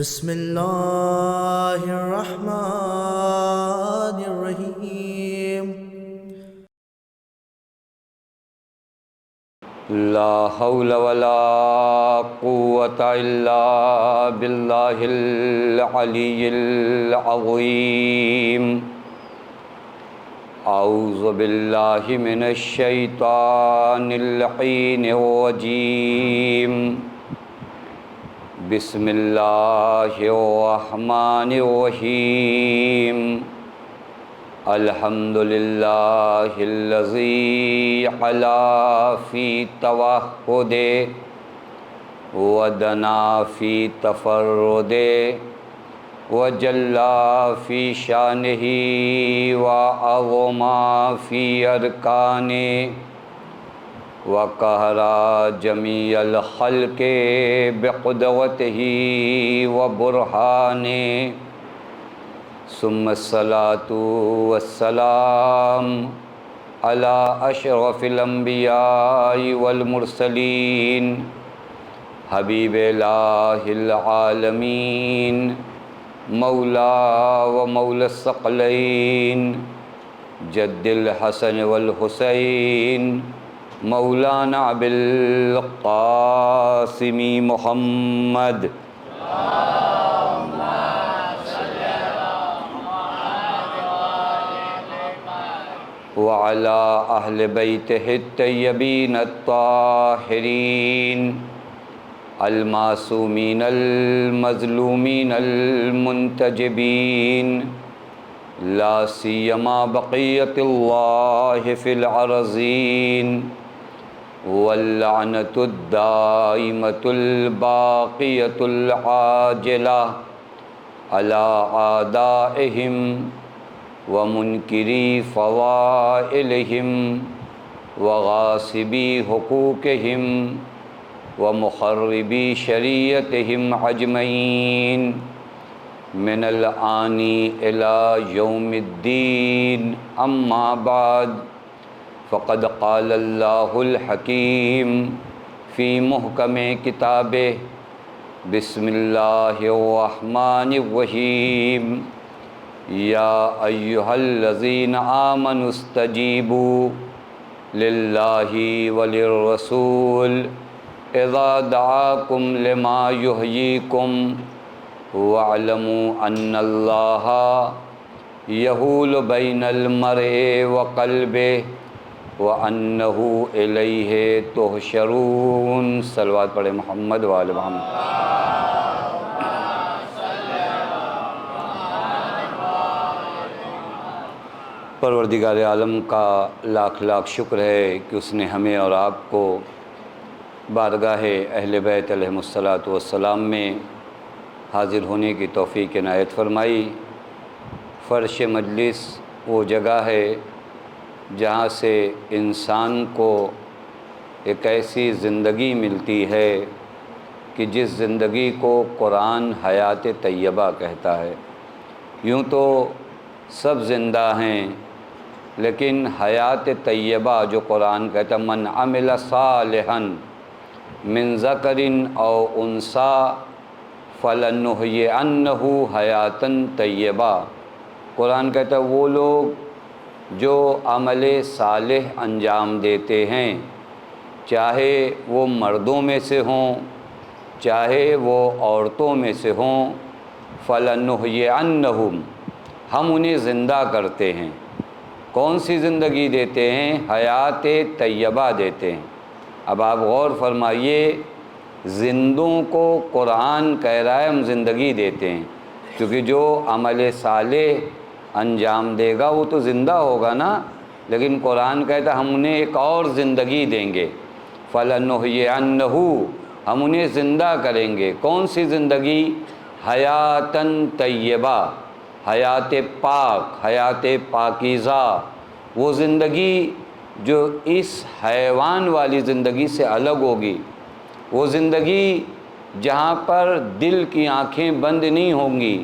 بسم اللہ الرحمن الرحیم۔ لا حول ولا قوة الا باللہ العلی العظیم۔ اعوذ باللہ من الشیطان اللعین الرجیم۔ بسم اللہ الرحمن الرحیم۔ الحمد للہ الذی علا فی توحد ودنا فی تفرد وجلا فی شانہ وعظما فی ارکانہ وقہرا جمیع الخلق بقدرتہ وبرہانہ ثم الصلاة والسلام على اشرف الانبیاء والمرسلین حبیب الہ العالمین مولا و مولا الثقلین جد الحسن والحسین مولانا بالقاسم محمد وعلى اہل بیتہ الطیبین الطاہرین المعصومین المظلومین المنتجبین لا سیما بقیۃ اللہ فی الارضین واللعنۃ الدائمۃ الباقیۃ العاجلہ علی اعدائہم ومنکری فضائلہم وغاصبی حقوقہم ومخربی شریعتہم اجمعین من الآن الی یوم الدین اما بعد فقد قال اللہ الحکیم فی محکم کتابہ بسم اللہ الرحمن الرحیم یا ایہا الذین آمنوا استجیبوا للہ وللرسول اذا دعاکم لما یحییکم واعلموا ان اللہ یحول بین المرء وقلبہ وانہ الیہ تحشرون۔ صلوات پڑھیں محمد وآل محمد۔ پروردگار عالم کا لاکھ لاکھ شکر ہے کہ اس نے ہمیں اور آپ کو بارگاہ اہل بیت علیہم الصلاۃ والسلام میں حاضر ہونے کی توفیق عنایت فرمائی۔ فرش مجلس وہ جگہ ہے جہاں سے انسان کو ایک ایسی زندگی ملتی ہے کہ جس زندگی کو قرآن حیات طیبہ کہتا ہے۔ یوں تو سب زندہ ہیں لیکن حیات طیبہ جو قرآن کہتا ہے من عمل صالحا من ذکر او انثی فلنحیینہ حیاتا طیبہ، قرآن کہتا ہے وہ لوگ جو عمل صالح انجام دیتے ہیں، چاہے وہ مردوں میں سے ہوں چاہے وہ عورتوں میں سے ہوں، فلنحیینہم ہم انہیں زندہ کرتے ہیں۔ کون سی زندگی دیتے ہیں؟ حیات طیبہ دیتے ہیں۔ اب آپ غور فرمائیے، زندوں کو قرآن کہہ رہا ہے ہم زندگی دیتے ہیں، کیونکہ جو عمل صالح انجام دے گا وہ تو زندہ ہوگا نا، لیکن قرآن کہتا ہے ہم انہیں ایک اور زندگی دیں گے، فَلَنُحْيِيَنَّهُ ہم انہیں زندہ کریں گے۔ کون سی زندگی؟ حیاتاً طیبہ، حیات پاک، حیات پاکیزہ، وہ زندگی جو اس حیوان والی زندگی سے الگ ہوگی، وہ زندگی جہاں پر دل کی آنکھیں بند نہیں ہوں گی،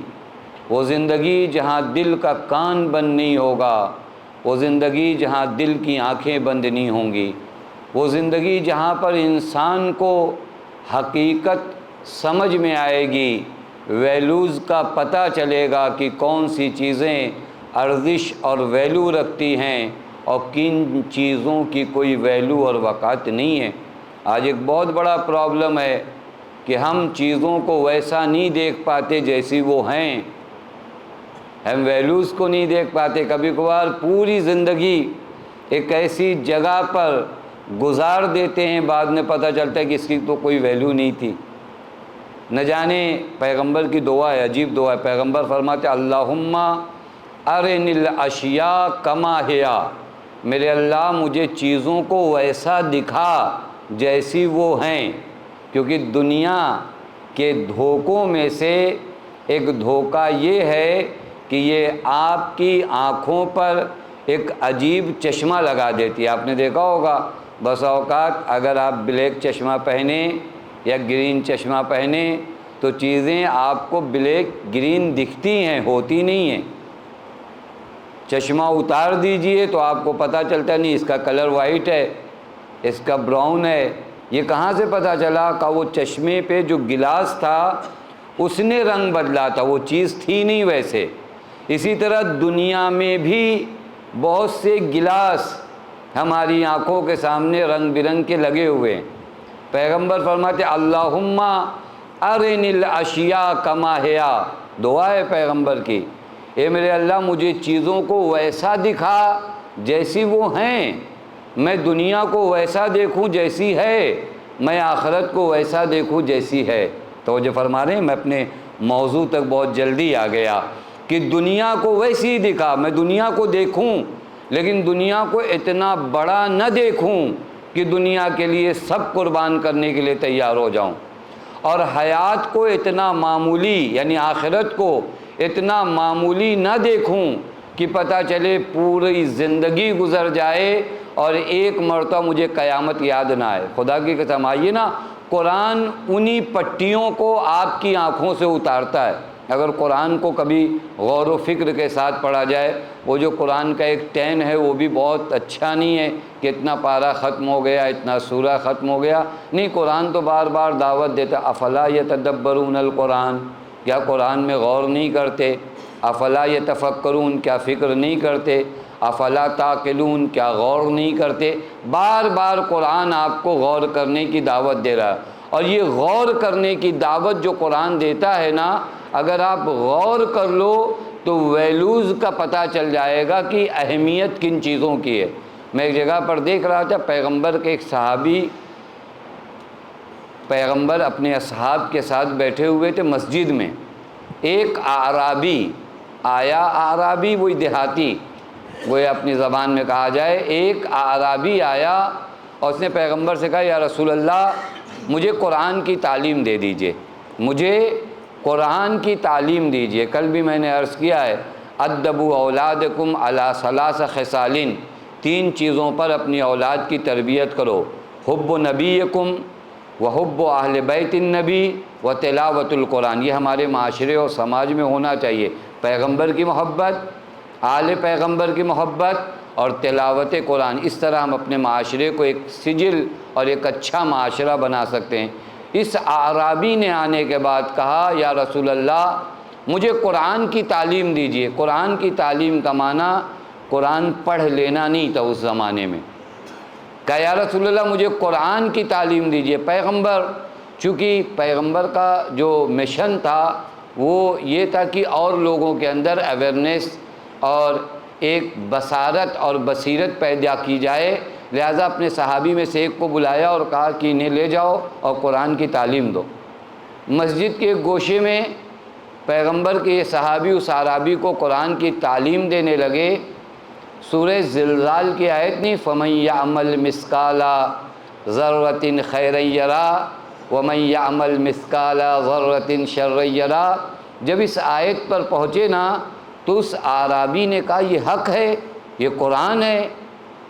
وہ زندگی جہاں دل کا کان بند نہیں ہوگا، وہ زندگی جہاں دل کی آنکھیں بند نہیں ہوں گی، وہ زندگی جہاں پر انسان کو حقیقت سمجھ میں آئے گی ویلیوز کا پتہ چلے گا کہ کون سی چیزیں ارزش اور ویلیو رکھتی ہیں اور کن چیزوں کی کوئی ویلیو اور وقعت نہیں ہے۔ آج ایک بہت بڑا پرابلم ہے کہ ہم چیزوں کو ویسا نہیں دیکھ پاتے جیسی وہ ہیں، ہم ویلیوز کو نہیں دیکھ پاتے۔ کبھی کبھار پوری زندگی ایک ایسی جگہ پر گزار دیتے ہیں، بعد میں پتہ چلتا ہے کہ اس کی تو کوئی ویلیو نہیں تھی۔ نہ جانے پیغمبر کی دعا ہے، عجیب دعا ہے، پیغمبر فرماتے اللہم ارنی الاشیاء کما ہیا، میرے اللہ مجھے چیزوں کو ویسا دکھا جیسی وہ ہیں، کیونکہ دنیا کے دھوکوں میں سے ایک دھوکہ یہ ہے کہ یہ آپ کی آنکھوں پر ایک عجیب چشمہ لگا دیتی ہے۔ آپ نے دیکھا ہوگا بس اوقات اگر آپ بلیک چشمہ پہنیں یا گرین چشمہ پہنیں تو چیزیں آپ کو بلیک گرین دکھتی ہیں، ہوتی نہیں ہیں۔ چشمہ اتار دیجئے تو آپ کو پتہ چلتا نہیں اس کا کلر وائٹ ہے، اس کا براؤن ہے۔ یہ کہاں سے پتہ چلا؟ کہ وہ چشمے پہ جو گلاس تھا اس نے رنگ بدلا تھا، وہ چیز تھی نہیں ویسے۔ اسی طرح دنیا میں بھی بہت سے گلاس ہماری آنکھوں کے سامنے رنگ برنگ کے لگے ہوئے ہیں۔ پیغمبر فرماتے اللہم ارنی الاشیاء کما ہیا، دعا ہے پیغمبر کی، اے میرے اللہ مجھے چیزوں کو ویسا دکھا جیسی وہ ہیں، میں دنیا کو ویسا دیکھوں جیسی ہے، میں آخرت کو ویسا دیکھوں جیسی ہے۔ توجہ فرما رہے ہیں؟ میں اپنے موضوع تک بہت جلدی آ گیا کہ دنیا کو ویسی ہی دکھا، میں دنیا کو دیکھوں لیکن دنیا کو اتنا بڑا نہ دیکھوں کہ دنیا کے لیے سب قربان کرنے کے لیے تیار ہو جاؤں، اور حیات کو اتنا معمولی یعنی آخرت کو اتنا معمولی نہ دیکھوں کہ پتہ چلے پوری زندگی گزر جائے اور ایک مرتبہ مجھے قیامت یاد نہ آئے۔ خدا کی قسم، آئیے نا، قرآن انہی پٹیوں کو آپ کی آنکھوں سے اتارتا ہے۔ اگر قرآن کو کبھی غور و فکر کے ساتھ پڑھا جائے، وہ جو قرآن کا ایک ٹین ہے وہ بھی بہت اچھا نہیں ہے کہ اتنا پارہ ختم ہو گیا، اتنا سورہ ختم ہو گیا، نہیں، قرآن تو بار بار دعوت دیتا افلا یتدبرون القرآن، کیا قرآن میں غور نہیں کرتے؟ افلا یتفکرون، کیا فکر نہیں کرتے؟ افلا تعقلون، کیا غور نہیں کرتے؟ بار بار قرآن آپ کو غور کرنے کی دعوت دے رہا ہے، اور یہ غور کرنے کی دعوت جو قرآن دیتا ہے نا، اگر آپ غور کر لو تو ویلیوز کا پتہ چل جائے گا کہ اہمیت کن چیزوں کی ہے۔ میں ایک جگہ پر دیکھ رہا تھا، پیغمبر کے ایک صحابی، پیغمبر اپنے اصحاب کے ساتھ بیٹھے ہوئے تھے مسجد میں، ایک اعرابی آیا، اعرابی وہی دیہاتی، وہ اپنی زبان میں کہا جائے، ایک اعرابی آیا اور اس نے پیغمبر سے کہا یا رسول اللہ مجھے قرآن کی تعلیم دے دیجئے، مجھے قرآن کی تعلیم دیجئے۔ کل بھی میں نے عرض کیا ہے ادبوا اولادکم علی ثلاث خصال، 3 چیزوں پر اپنی اولاد کی تربیت کرو، حب نبیکم وحب اہل بیت النبی وتلاوت القرآن۔ یہ ہمارے معاشرے اور سماج میں ہونا چاہیے، پیغمبر کی محبت، آل پیغمبر کی محبت اور تلاوت قرآن۔ اس طرح ہم اپنے معاشرے کو ایک سجل اور ایک اچھا معاشرہ بنا سکتے ہیں۔ اس اعرابی نے آنے کے بعد کہا یا رسول اللہ مجھے قرآن کی تعلیم دیجئے۔ قرآن کی تعلیم کا معنی قرآن پڑھ لینا نہیں تھا اس زمانے میں۔ کہا یا رسول اللہ مجھے قرآن کی تعلیم دیجئے۔ پیغمبر، چونکہ پیغمبر کا جو مشن تھا وہ یہ تھا کہ اور لوگوں کے اندر اویئرنیس اور ایک بصارت اور بصیرت پیدا کی جائے، لہذا اپنے صحابی میں سے ایک کو بلایا اور کہا کہ انہیں لے جاؤ اور قرآن کی تعلیم دو۔ مسجد کے ایک گوشے میں پیغمبر کے یہ صحابی اس اعرابی کو قرآن کی تعلیم دینے لگے۔ سورہ زلزال کی آیت نہیں، فَمَن يَعْمَلْ مِثْقَالَ ذَرَّةٍ خَيْرًا يَرَهُ وَمَن يَعْمَلْ مِثْقَالَ ذَرَّةٍ شَرًّا يَرَهُ۔ جب اس آیت پر پہنچے نا تو اس اعرابی نے کہا یہ حق ہے، یہ قرآن ہے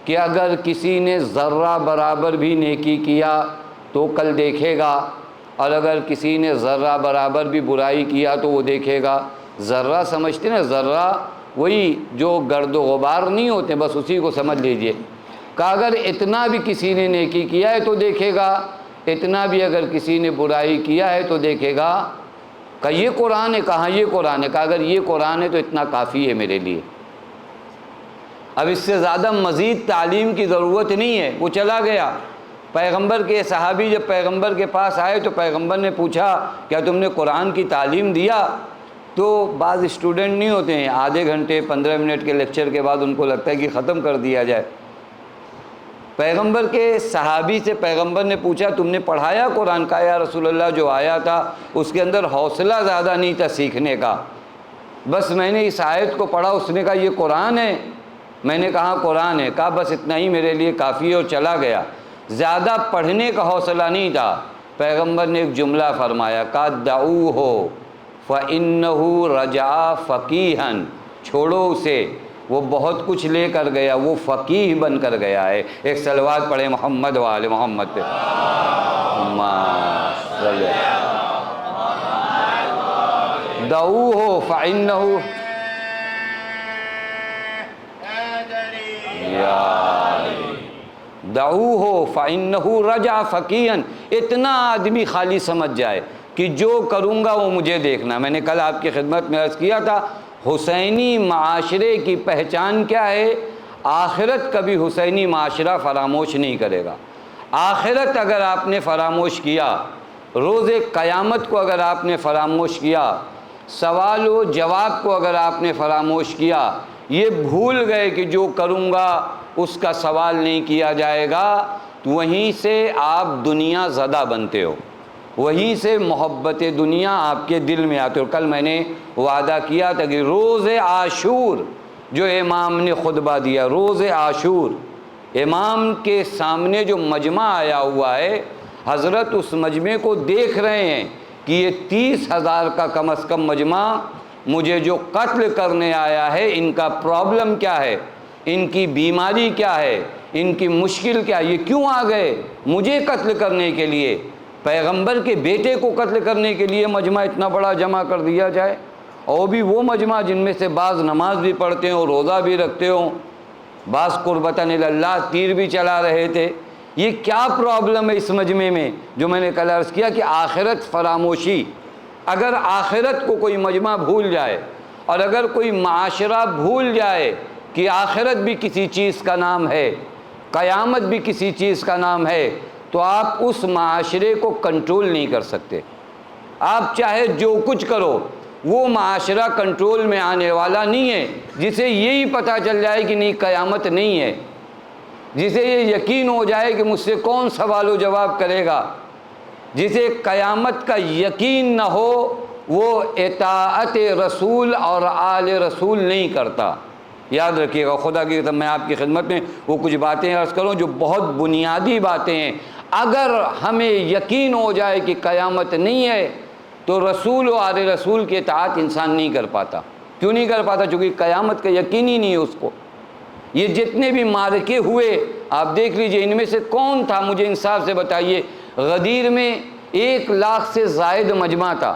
کہ اگر کسی نے ذرہ برابر بھی نیکی کیا تو کل دیکھے گا، اور اگر کسی نے ذرہ برابر بھی برائی کیا تو وہ دیکھے گا۔ ذرہ سمجھتے نا، ذرہ وہی جو گرد و غبار نہیں ہوتے، بس اسی کو سمجھ لیجئے۔ کہ اگر اتنا بھی کسی نے نیکی کیا ہے تو دیکھے گا، اتنا بھی اگر کسی نے برائی کیا ہے تو دیکھے گا۔ کہا یہ قرآن ہے؟ کہاں یہ قرآن ہے؟ کہا اگر یہ قرآن ہے تو اتنا کافی ہے میرے لیے، اب اس سے زیادہ مزید تعلیم کی ضرورت نہیں ہے۔ وہ چلا گیا۔ پیغمبر کے صحابی جب پیغمبر کے پاس آئے تو پیغمبر نے پوچھا کیا تم نے قرآن کی تعلیم دیا؟ تو بعض اسٹوڈنٹ نہیں ہوتے ہیں، آدھے گھنٹے 15 منٹ کے لیکچر کے بعد ان کو لگتا ہے کہ ختم کر دیا جائے۔ پیغمبر کے صحابی سے پیغمبر نے پوچھا تم نے پڑھایا قرآن؟ کا یا رسول اللہ جو آیا تھا اس کے اندر حوصلہ زیادہ نہیں تھا سیکھنے کا، بس میں نے اس آیت کو پڑھا، اس نے کہا یہ قرآن ہے، میں نے کہا قرآن ہے، کہا بس اتنا ہی میرے لیے کافی ہے، اور چلا گیا۔ زیادہ پڑھنے کا حوصلہ نہیں تھا۔ پیغمبر نے ایک جملہ فرمایا، کہا دعوہ فإنہ رجع فقیہا، چھوڑو اسے، وہ بہت کچھ لے کر گیا، وہ فقیہ بن کر گیا ہے۔ ایک صلوات پڑھے محمد و آل محمد پہ۔ دعوہ فإنہ دعوہ فإنہ رجع فقیہا، اتنا آدمی خالی سمجھ جائے کہ جو کروں گا وہ مجھے دیکھنا۔ میں نے کل آپ کی خدمت میں عرض کیا تھا حسینی معاشرے کی پہچان کیا ہے؟ آخرت کبھی حسینی معاشرہ فراموش نہیں کرے گا۔ آخرت اگر آپ نے فراموش کیا، روز قیامت کو اگر آپ نے فراموش کیا، سوال و جواب کو اگر آپ نے فراموش کیا، یہ بھول گئے کہ جو کروں گا اس کا سوال نہیں کیا جائے گا، تو وہیں سے آپ دنیا زدہ بنتے ہو، وہیں سے محبت دنیا آپ کے دل میں آتے ہو۔ کل میں نے وعدہ کیا تھا کہ روز عاشور جو امام نے خطبہ دیا، روز عاشور امام کے سامنے جو مجمع آیا ہوا ہے، حضرت اس مجمع کو دیکھ رہے ہیں کہ یہ 30,000 کا کم از کم مجمع مجھے جو قتل کرنے آیا ہے، ان کا پرابلم کیا ہے، ان کی بیماری کیا ہے، ان کی مشکل کیا ہے، یہ کیوں آ گئے مجھے قتل کرنے کے لیے؟ پیغمبر کے بیٹے کو قتل کرنے کے لیے مجمع اتنا بڑا جمع کر دیا جائے، اور بھی وہ مجمع جن میں سے بعض نماز بھی پڑھتے ہوں، روزہ بھی رکھتے ہوں، بعض قربتاً اللہ تیر بھی چلا رہے تھے۔ یہ کیا پرابلم ہے اس مجمع میں؟ جو میں نے کل عرض کیا کہ آخرت فراموشی، اگر آخرت کو کوئی مجمع بھول جائے اور اگر کوئی معاشرہ بھول جائے کہ آخرت بھی کسی چیز کا نام ہے، قیامت بھی کسی چیز کا نام ہے، تو آپ اس معاشرے کو کنٹرول نہیں کر سکتے۔ آپ چاہے جو کچھ کرو، وہ معاشرہ کنٹرول میں آنے والا نہیں ہے جسے یہی پتہ چل جائے کہ نہیں قیامت نہیں ہے، جسے یہ یقین ہو جائے کہ مجھ سے کون سوال و جواب کرے گا، جسے قیامت کا یقین نہ ہو، وہ اطاعت رسول اور آل رسول نہیں کرتا۔ یاد رکھیے گا، خدا کی قسم میں آپ کی خدمت میں وہ کچھ باتیں عرض کروں جو بہت بنیادی باتیں ہیں۔ اگر ہمیں یقین ہو جائے کہ قیامت نہیں ہے تو رسول و آل رسول کی اطاعت انسان نہیں کر پاتا۔ کیوں نہیں کر پاتا؟ چونکہ قیامت کا یقین ہی نہیں ہے اس کو۔ یہ جتنے بھی معرکے ہوئے آپ دیکھ لیجئے، ان میں سے کون تھا؟ مجھے انصاف سے بتائیے۔ غدیر میں 1,00,000 سے زائد مجمع تھا،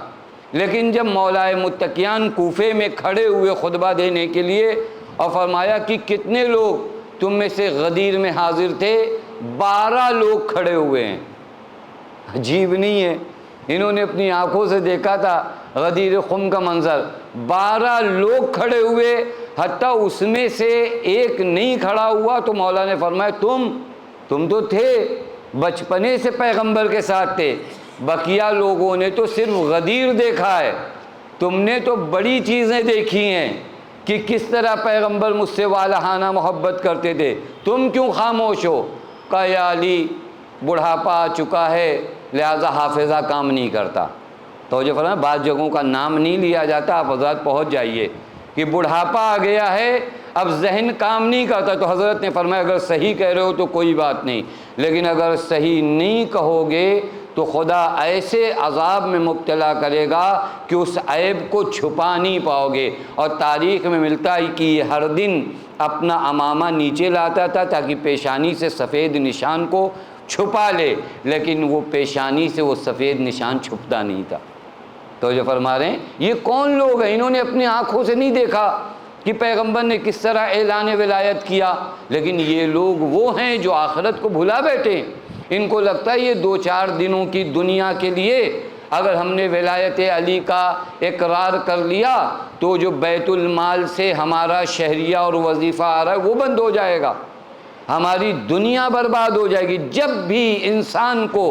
لیکن جب مولائے متقیان کوفے میں کھڑے ہوئے خطبہ دینے کے لیے اور فرمایا کہ کتنے لوگ تم میں سے غدیر میں حاضر تھے، 12 لوگ کھڑے ہوئے ہیں۔ عجیب نہیں ہے؟ انہوں نے اپنی آنکھوں سے دیکھا تھا غدیر خم کا منظر، 12 لوگ کھڑے ہوئے، حتیٰ اس میں سے ایک نہیں کھڑا ہوا تو مولا نے فرمایا تم تو تھے، بچپنے سے پیغمبر کے ساتھ تھے، بقیہ لوگوں نے تو صرف غدیر دیکھا ہے، تم نے تو بڑی چیزیں دیکھی ہیں کہ کس طرح پیغمبر مجھ سے والہانہ محبت کرتے تھے، تم کیوں خاموش ہو؟ کہا یا علی بڑھاپا آ چکا ہے لہذا حافظہ کام نہیں کرتا۔ تو جو فرمایا بعض جگہوں کا نام نہیں لیا جاتا، آپ حضرات پہنچ جائیے کہ بڑھاپا آ گیا ہے، اب ذہن کام نہیں کرتا۔ تو حضرت نے فرمایا اگر صحیح کہہ رہے ہو تو کوئی بات نہیں، لیکن اگر صحیح نہیں کہو گے تو خدا ایسے عذاب میں مبتلا کرے گا کہ اس عیب کو چھپا نہیں پاؤ گے۔ اور تاریخ میں ملتا ہے کہ یہ ہر دن اپنا امامہ نیچے لاتا تھا تاکہ پیشانی سے سفید نشان کو چھپا لے، لیکن وہ پیشانی سے وہ سفید نشان چھپتا نہیں تھا۔ تو جو فرما رہے ہیں یہ کون لوگ ہیں؟ انہوں نے اپنی آنکھوں سے نہیں دیکھا کہ پیغمبر نے کس طرح اعلان ولایت کیا، لیکن یہ لوگ وہ ہیں جو آخرت کو بھلا بیٹھے ہیں۔ ان کو لگتا ہے یہ 2-4 دنوں کی دنیا کے لیے اگر ہم نے ولایت علی کا اقرار کر لیا تو جو بیت المال سے ہمارا شہریہ اور وظیفہ آ رہا ہے وہ بند ہو جائے گا، ہماری دنیا برباد ہو جائے گی۔ جب بھی انسان کو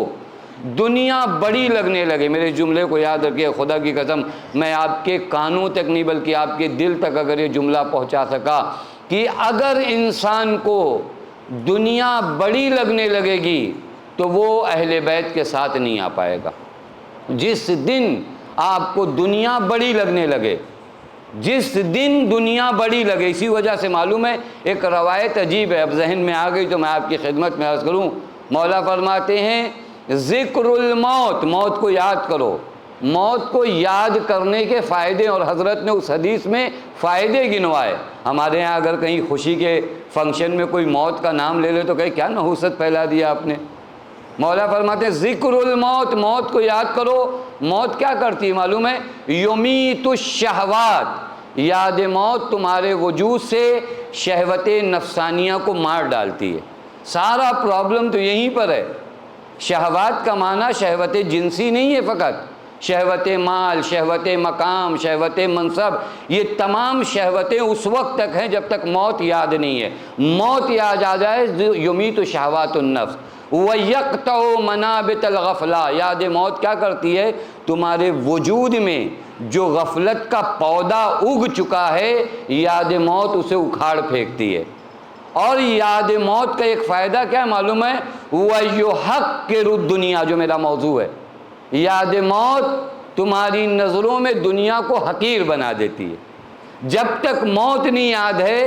دنیا بڑی لگنے لگے، میرے جملے کو یاد رکھیے، خدا کی قسم میں آپ کے کانوں تک نہیں بلکہ آپ کے دل تک اگر یہ جملہ پہنچا سکا کہ اگر انسان کو دنیا بڑی لگنے لگے گی تو وہ اہل بیت کے ساتھ نہیں آ پائے گا۔ جس دن آپ کو دنیا بڑی لگنے لگے، جس دن دنیا بڑی لگے، اسی وجہ سے معلوم ہے ایک روایت عجیب ہے، اب ذہن میں آ گئی تو میں آپ کی خدمت میں عرض کروں۔ مولا فرماتے ہیں ذکر الموت، موت کو یاد کرو، موت کو یاد کرنے کے فائدے، اور حضرت نے اس حدیث میں فائدے گنوائے۔ ہمارے ہاں اگر کہیں خوشی کے فنکشن میں کوئی موت کا نام لے لے تو کہے کیا نحوست پھیلا دیا آپ نے۔ مولا فرماتے ہیں ذکر الموت، موت کو یاد کرو۔ موت کیا کرتی ہے معلوم ہے؟ یمیت الشہوات، یاد موت تمہارے وجود سے شہوت نفسانیہ کو مار ڈالتی ہے۔ سارا پرابلم تو یہیں پر ہے۔ شہوات کا معنی شہوت جنسی نہیں ہے فقط، شہوت مال، شہوت مقام، شہوت منصب، یہ تمام شہوتیں اس وقت تک ہیں جب تک موت یاد نہیں ہے۔ موت یاد آ جائے یمیت شہوات النفس وَيَقْطَعُ مَنَابِتَ الْغَفْلَةِ، یاد موت کیا کرتی ہے؟ تمہارے وجود میں جو غفلت کا پودا اگ چکا ہے، یاد موت اسے اکھاڑ پھینکتی ہے۔ اور یاد موت کا ایک فائدہ کیا معلوم ہے؟ وَيُحَقِّرُ الدُّنْيَا، جو میرا موضوع ہے۔ یاد موت تمہاری نظروں میں دنیا کو حقیر بنا دیتی ہے۔ جب تک موت نہیں یاد ہے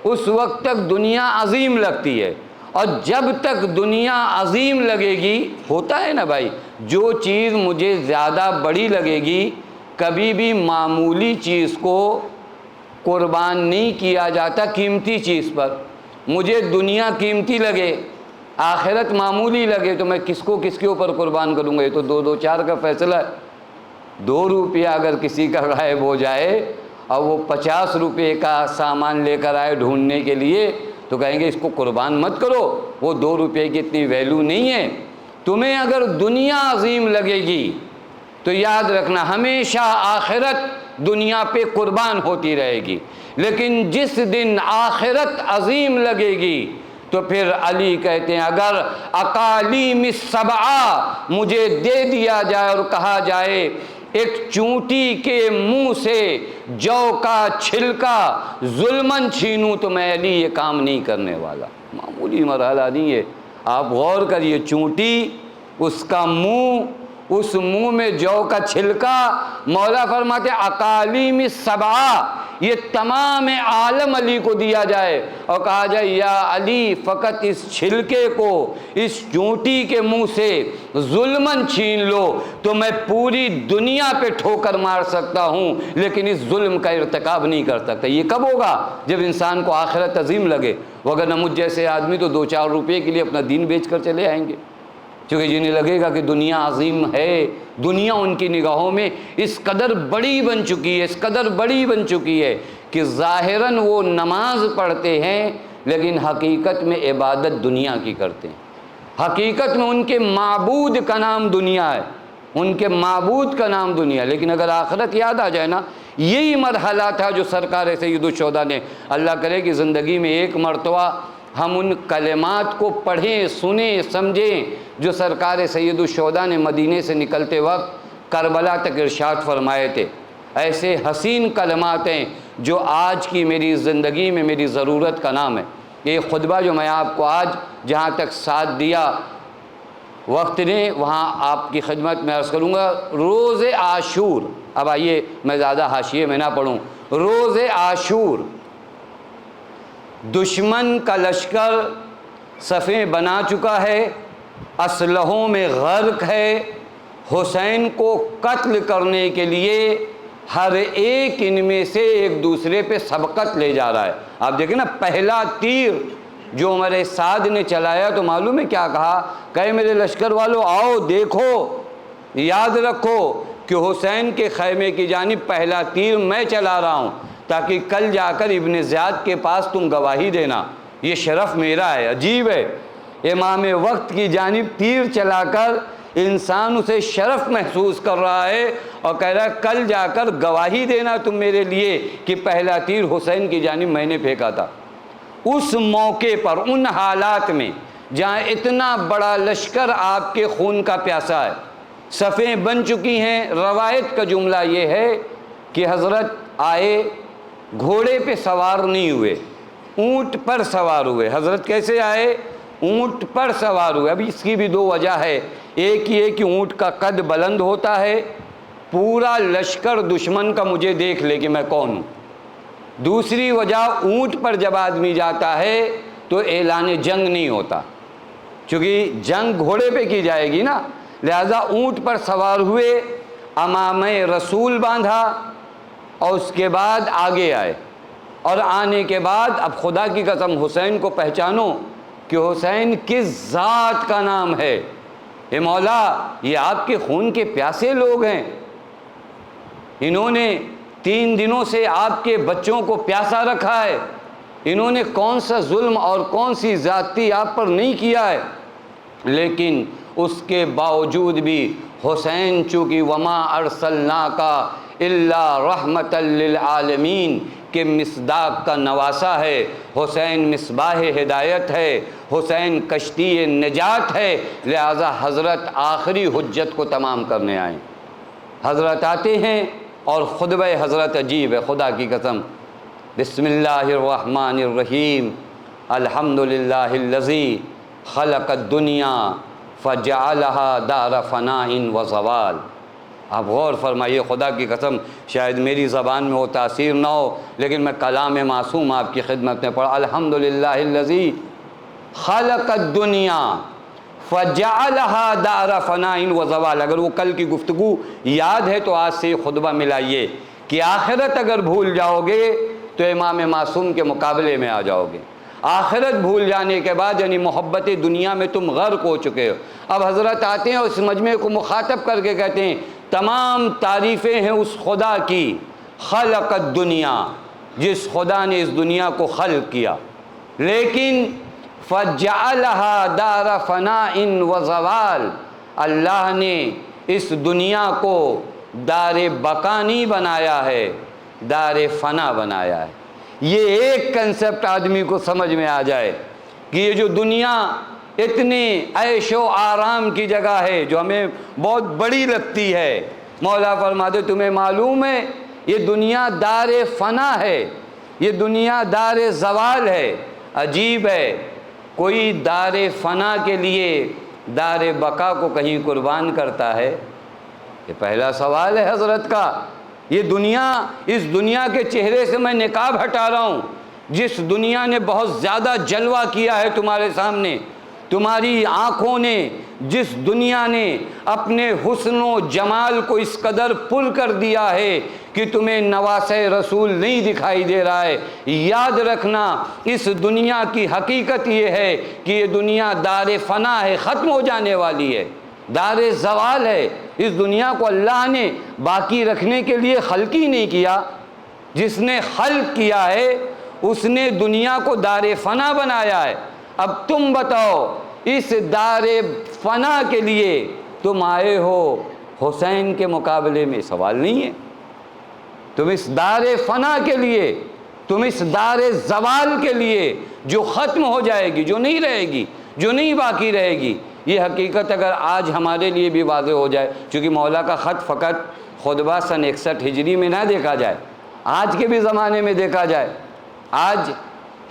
اس وقت تک دنیا عظیم لگتی ہے، اور جب تک دنیا عظیم لگے گی، ہوتا ہے نا بھائی، جو چیز مجھے زیادہ بڑی لگے گی کبھی بھی معمولی چیز کو قربان نہیں کیا جاتا قیمتی چیز پر۔ مجھے دنیا قیمتی لگے، آخرت معمولی لگے تو میں کس کے اوپر قربان کروں گا؟ یہ تو دو چار کا فیصلہ ہے۔ 2 روپیہ اگر کسی کا غائب ہو جائے اور وہ 50 روپے کا سامان لے کر آئے ڈھونڈنے کے لیے تو کہیں گے اس کو قربان مت کرو، وہ 2 روپے کی اتنی ویلیو نہیں ہے۔ تمہیں اگر دنیا عظیم لگے گی تو یاد رکھنا ہمیشہ آخرت دنیا پہ قربان ہوتی رہے گی، لیکن جس دن آخرت عظیم لگے گی تو پھر علی کہتے ہیں اگر اقالیم السبعہ مجھے دے دیا جائے اور کہا جائے ایک چونٹی کے منہ سے جو کا چھلکا ظلمن چھینوں تو میں علی یہ کام نہیں کرنے والا۔ معمولی مرحلہ نہیں ہے، آپ غور کریے، چونٹی، اس کا منہ، اس منہ میں جو کا چھلکا، مولا فرماتے اقالیم السبعہ، یہ تمام عالم علی کو دیا جائے اور کہا جائے یا علی فقط اس چھلکے کو اس چونٹی کے منہ سے ظلمن چھین لو تو میں پوری دنیا پہ ٹھوکر مار سکتا ہوں لیکن اس ظلم کا ارتکاب نہیں کر سکتا۔ یہ کب ہوگا؟ جب انسان کو آخرت عظیم لگے، وگرنہ مجھ جیسے آدمی تو 2-4 روپے کے لیے اپنا دین بیچ کر چلے آئیں گے، کیونکہ جنہیں لگے گا کہ دنیا عظیم ہے، دنیا ان کی نگاہوں میں اس قدر بڑی بن چکی ہے، اس قدر بڑی بن چکی ہے کہ ظاہراً وہ نماز پڑھتے ہیں لیکن حقیقت میں عبادت دنیا کی کرتے ہیں۔ حقیقت میں ان کے معبود کا نام دنیا ہے، ان کے معبود کا نام دنیا ہے، لیکن اگر آخرت یاد آ جائے نا، یہی مرحلہ تھا جو سرکار سید الشہداء نے، اللہ کرے کہ زندگی میں ایک مرتبہ ہم ان کلمات کو پڑھیں، سنیں، سمجھیں جو سرکار سید الشہداء نے مدینے سے نکلتے وقت کربلا تک ارشاد فرمائے تھے۔ ایسے حسین کلمات ہیں جو آج کی میری زندگی میں میری ضرورت کا نام ہے۔ یہ خطبہ جو میں آپ کو آج جہاں تک ساتھ دیا وقت نے، وہاں آپ کی خدمت میں عرض کروں گا روز عاشور۔ اب آئیے میں زیادہ حاشیے میں نہ پڑھوں۔ روز عاشور، دشمن کا لشکر صفیں بنا چکا ہے، اسلحوں میں غرق ہے، حسین کو قتل کرنے کے لیے ہر ایک ان میں سے ایک دوسرے پہ سبقت لے جا رہا ہے۔ آپ دیکھیں نا، پہلا تیر جو عمر سعد نے چلایا تو معلوم ہے کیا کہا؟ کہے میرے لشکر والو آؤ دیکھو، یاد رکھو کہ حسین کے خیمے کی جانب پہلا تیر میں چلا رہا ہوں تاکہ کل جا کر ابن زیاد کے پاس تم گواہی دینا، یہ شرف میرا ہے۔ عجیب ہے، امام وقت کی جانب تیر چلا کر انسان اسے شرف محسوس کر رہا ہے اور کہہ رہا ہے کل جا کر گواہی دینا تم میرے لیے کہ پہلا تیر حسین کی جانب میں نے پھینکا تھا۔ اس موقع پر، ان حالات میں جہاں اتنا بڑا لشکر آپ کے خون کا پیاسا ہے، صفیں بن چکی ہیں، روایت کا جملہ یہ ہے کہ حضرت آئے، گھوڑے پہ سوار نہیں ہوئے، اونٹ پر سوار ہوئے۔ حضرت کیسے آئے؟ اونٹ پر سوار ہوئے۔ اب اس کی بھی دو وجہ ہے، ایک یہ کہ اونٹ کا قد بلند ہوتا ہے، پورا لشکر دشمن کا مجھے دیکھ لے کہ میں کون ہوں۔ دوسری وجہ، اونٹ پر جب آدمی جاتا ہے تو اعلان جنگ نہیں ہوتا، چونکہ جنگ گھوڑے پہ کی جائے گی نا، لہذا اونٹ پر سوار ہوئے، امامہ رسول باندھا اور اس کے بعد آگے آئے، اور آنے کے بعد اب خدا کی قسم حسین کو پہچانو کہ حسین کس ذات کا نام ہے۔ اے مولا، یہ آپ کے خون کے پیاسے لوگ ہیں، انہوں نے 3 دنوں سے آپ کے بچوں کو پیاسا رکھا ہے، انہوں نے کون سا ظلم اور کون سی زیادتی آپ پر نہیں کیا ہے۔ لیکن اس کے باوجود بھی حسین چونکہ وما ارسلناک الا رحمۃ للعالمین کے مصداق کا نواسا ہے، حسین مصباح ہدایت ہے، حسین کشتی نجات ہے، لہذا حضرت آخری حجت کو تمام کرنے آئے۔ حضرت آتے ہیں اور خطبہ حضرت عجیب ہے، خدا کی قسم۔ بسم اللہ الرحمن الرحیم، الحمد للہ الذی خلق الدنیا فجعلها دار فناء و زوال۔ آپ غور فرمائیے، خدا کی قسم شاید میری زبان میں وہ تاثیر نہ ہو، لیکن میں کلام معصوم آپ کی خدمت میں پڑھا، الحمد للہ الذی خلق الدنیا فجعلها دار فناء و زوال۔ اگر وہ کل کی گفتگو یاد ہے تو آج سے خطبہ ملائیے کہ آخرت اگر بھول جاؤ گے تو امام معصوم کے مقابلے میں آ جاؤ گے، آخرت بھول جانے کے بعد یعنی محبت دنیا میں تم غرق ہو چکے ہو۔ اب حضرت آتے ہیں اور اس مجمع کو مخاطب کر کے کہتے ہیں تمام تعریفیں ہیں اس خدا کی، خلق الدنیا، جس خدا نے اس دنیا کو خلق کیا، لیکن فجعلها دار فناء و زوال، اللہ نے اس دنیا کو دار بقا نہیں بنایا ہے، دار فنا بنایا ہے۔ یہ ایک کنسپٹ آدمی کو سمجھ میں آ جائے کہ یہ جو دنیا اتنی عیش و آرام کی جگہ ہے جو ہمیں بہت بڑی لگتی ہے، مولا فرماتے تمہیں معلوم ہے یہ دنیا دار فنا ہے، یہ دنیا دار زوال ہے۔ عجیب ہے، کوئی دار فنا کے لیے دار بقا کو کہیں قربان کرتا ہے؟ یہ پہلا سوال ہے حضرت کا۔ یہ دنیا، اس دنیا کے چہرے سے میں نقاب ہٹا رہا ہوں، جس دنیا نے بہت زیادہ جلوہ کیا ہے تمہارے سامنے، تمہاری آنکھوں نے، جس دنیا نے اپنے حسن و جمال کو اس قدر پر کر دیا ہے کہ تمہیں نواسہ رسول نہیں دکھائی دے رہا ہے، یاد رکھنا اس دنیا کی حقیقت یہ ہے کہ یہ دنیا دار فنا ہے، ختم ہو جانے والی ہے، دار زوال ہے۔ اس دنیا کو اللہ نے باقی رکھنے کے لیے خلق ہی نہیں کیا، جس نے خلق کیا ہے اس نے دنیا کو دار فنا بنایا ہے۔ اب تم بتاؤ اس دار فنا کے لیے تم آئے ہو، حسین کے مقابلے میں سوال نہیں ہے۔ تم اس دار فنا کے لیے، تم اس دار زوال کے لیے جو ختم ہو جائے گی، جو نہیں رہے گی، جو نہیں باقی رہے گی، یہ حقیقت اگر آج ہمارے لیے بھی واضح ہو جائے، چونکہ مولا کا خط فقط خطبہ سن 61 ہجری میں نہ دیکھا جائے، آج کے بھی زمانے میں دیکھا جائے۔ آج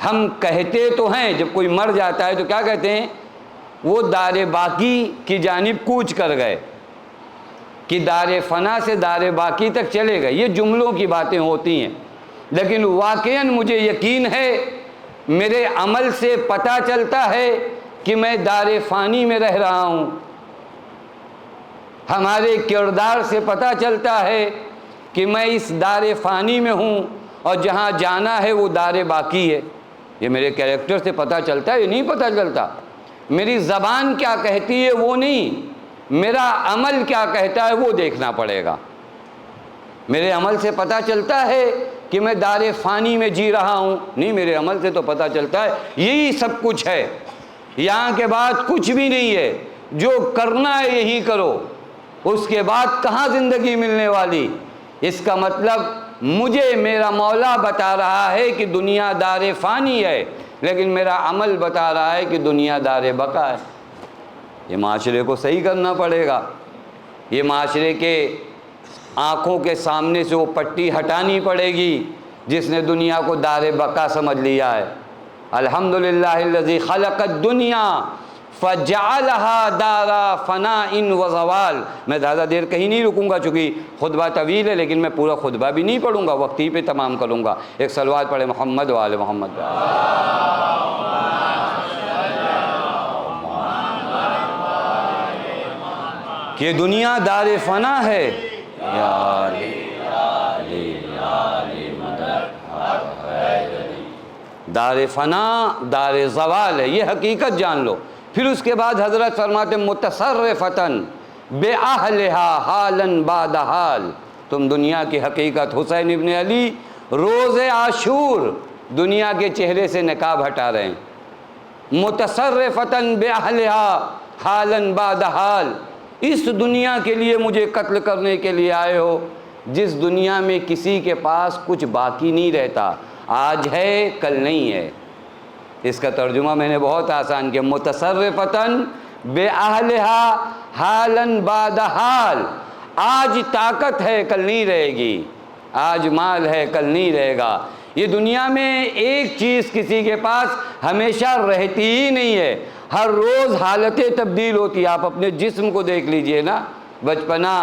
ہم کہتے تو ہیں جب کوئی مر جاتا ہے تو کیا کہتے ہیں؟ وہ دار باقی کی جانب کوچ کر گئے، کہ دار فنا سے دار باقی تک چلے گئے۔ یہ جملوں کی باتیں ہوتی ہیں، لیکن واقعاً مجھے یقین ہے، میرے عمل سے پتہ چلتا ہے کہ میں دار فانی میں رہ رہا ہوں، ہمارے کردار سے پتہ چلتا ہے کہ میں اس دار فانی میں ہوں اور جہاں جانا ہے وہ دار باقی ہے۔ یہ میرے کیریکٹر سے پتہ چلتا ہے، یہ نہیں پتہ چلتا۔ میری زبان کیا کہتی ہے وہ نہیں، میرا عمل کیا کہتا ہے وہ دیکھنا پڑے گا۔ میرے عمل سے پتہ چلتا ہے کہ میں دار فانی میں جی رہا ہوں، نہیں، میرے عمل سے تو پتہ چلتا ہے یہی سب کچھ ہے، یہاں کے بعد کچھ بھی نہیں ہے، جو کرنا ہے یہی کرو، اس کے بعد کہاں زندگی ملنے والی؟ اس کا مطلب مجھے میرا مولا بتا رہا ہے کہ دنیا دار فانی ہے، لیکن میرا عمل بتا رہا ہے کہ دنیا دار بقا ہے۔ یہ معاشرے کو صحیح کرنا پڑے گا، یہ معاشرے کے آنکھوں کے سامنے سے وہ پٹی ہٹانی پڑے گی جس نے دنیا کو دار بقا سمجھ لیا ہے۔ الحمدللہ الذی خلق الدنیا فجعلها دار فناء و زوال۔ میں زیادہ دیر کہیں نہیں رکوں گا چونکہ خطبہ طویل ہے، لیکن میں پورا خطبہ بھی نہیں پڑھوں گا، وقت ہی پہ تمام کروں گا۔ ایک صلوات پڑھے محمد و آل محمد۔ کہ دنیا دار فنا ہے، یا علی دار فنا دار زوال ہے، یہ حقیقت جان لو۔ پھر اس کے بعد حضرت فرماتے متصرفتاً بأہلہا حالاً بعد حال۔ تم دنیا کی حقیقت، حسین ابن علی روز عاشور دنیا کے چہرے سے نقاب ہٹا رہے ہیں۔ متصرفتاً بأہلہا حالاً بعد حال، اس دنیا کے لیے مجھے قتل کرنے کے لیے آئے ہو جس دنیا میں کسی کے پاس کچھ باقی نہیں رہتا، آج ہے کل نہیں ہے۔ اس کا ترجمہ میں نے بہت آسان کیا، متصرفتاً بأہلہا حالاً بعد حال۔ آج طاقت ہے کل نہیں رہے گی، آج مال ہے کل نہیں رہے گا۔ یہ دنیا میں ایک چیز کسی کے پاس ہمیشہ رہتی ہی نہیں ہے، ہر روز حالتیں تبدیل ہوتی ہیں۔ آپ اپنے جسم کو دیکھ لیجئے نا، بچپنا،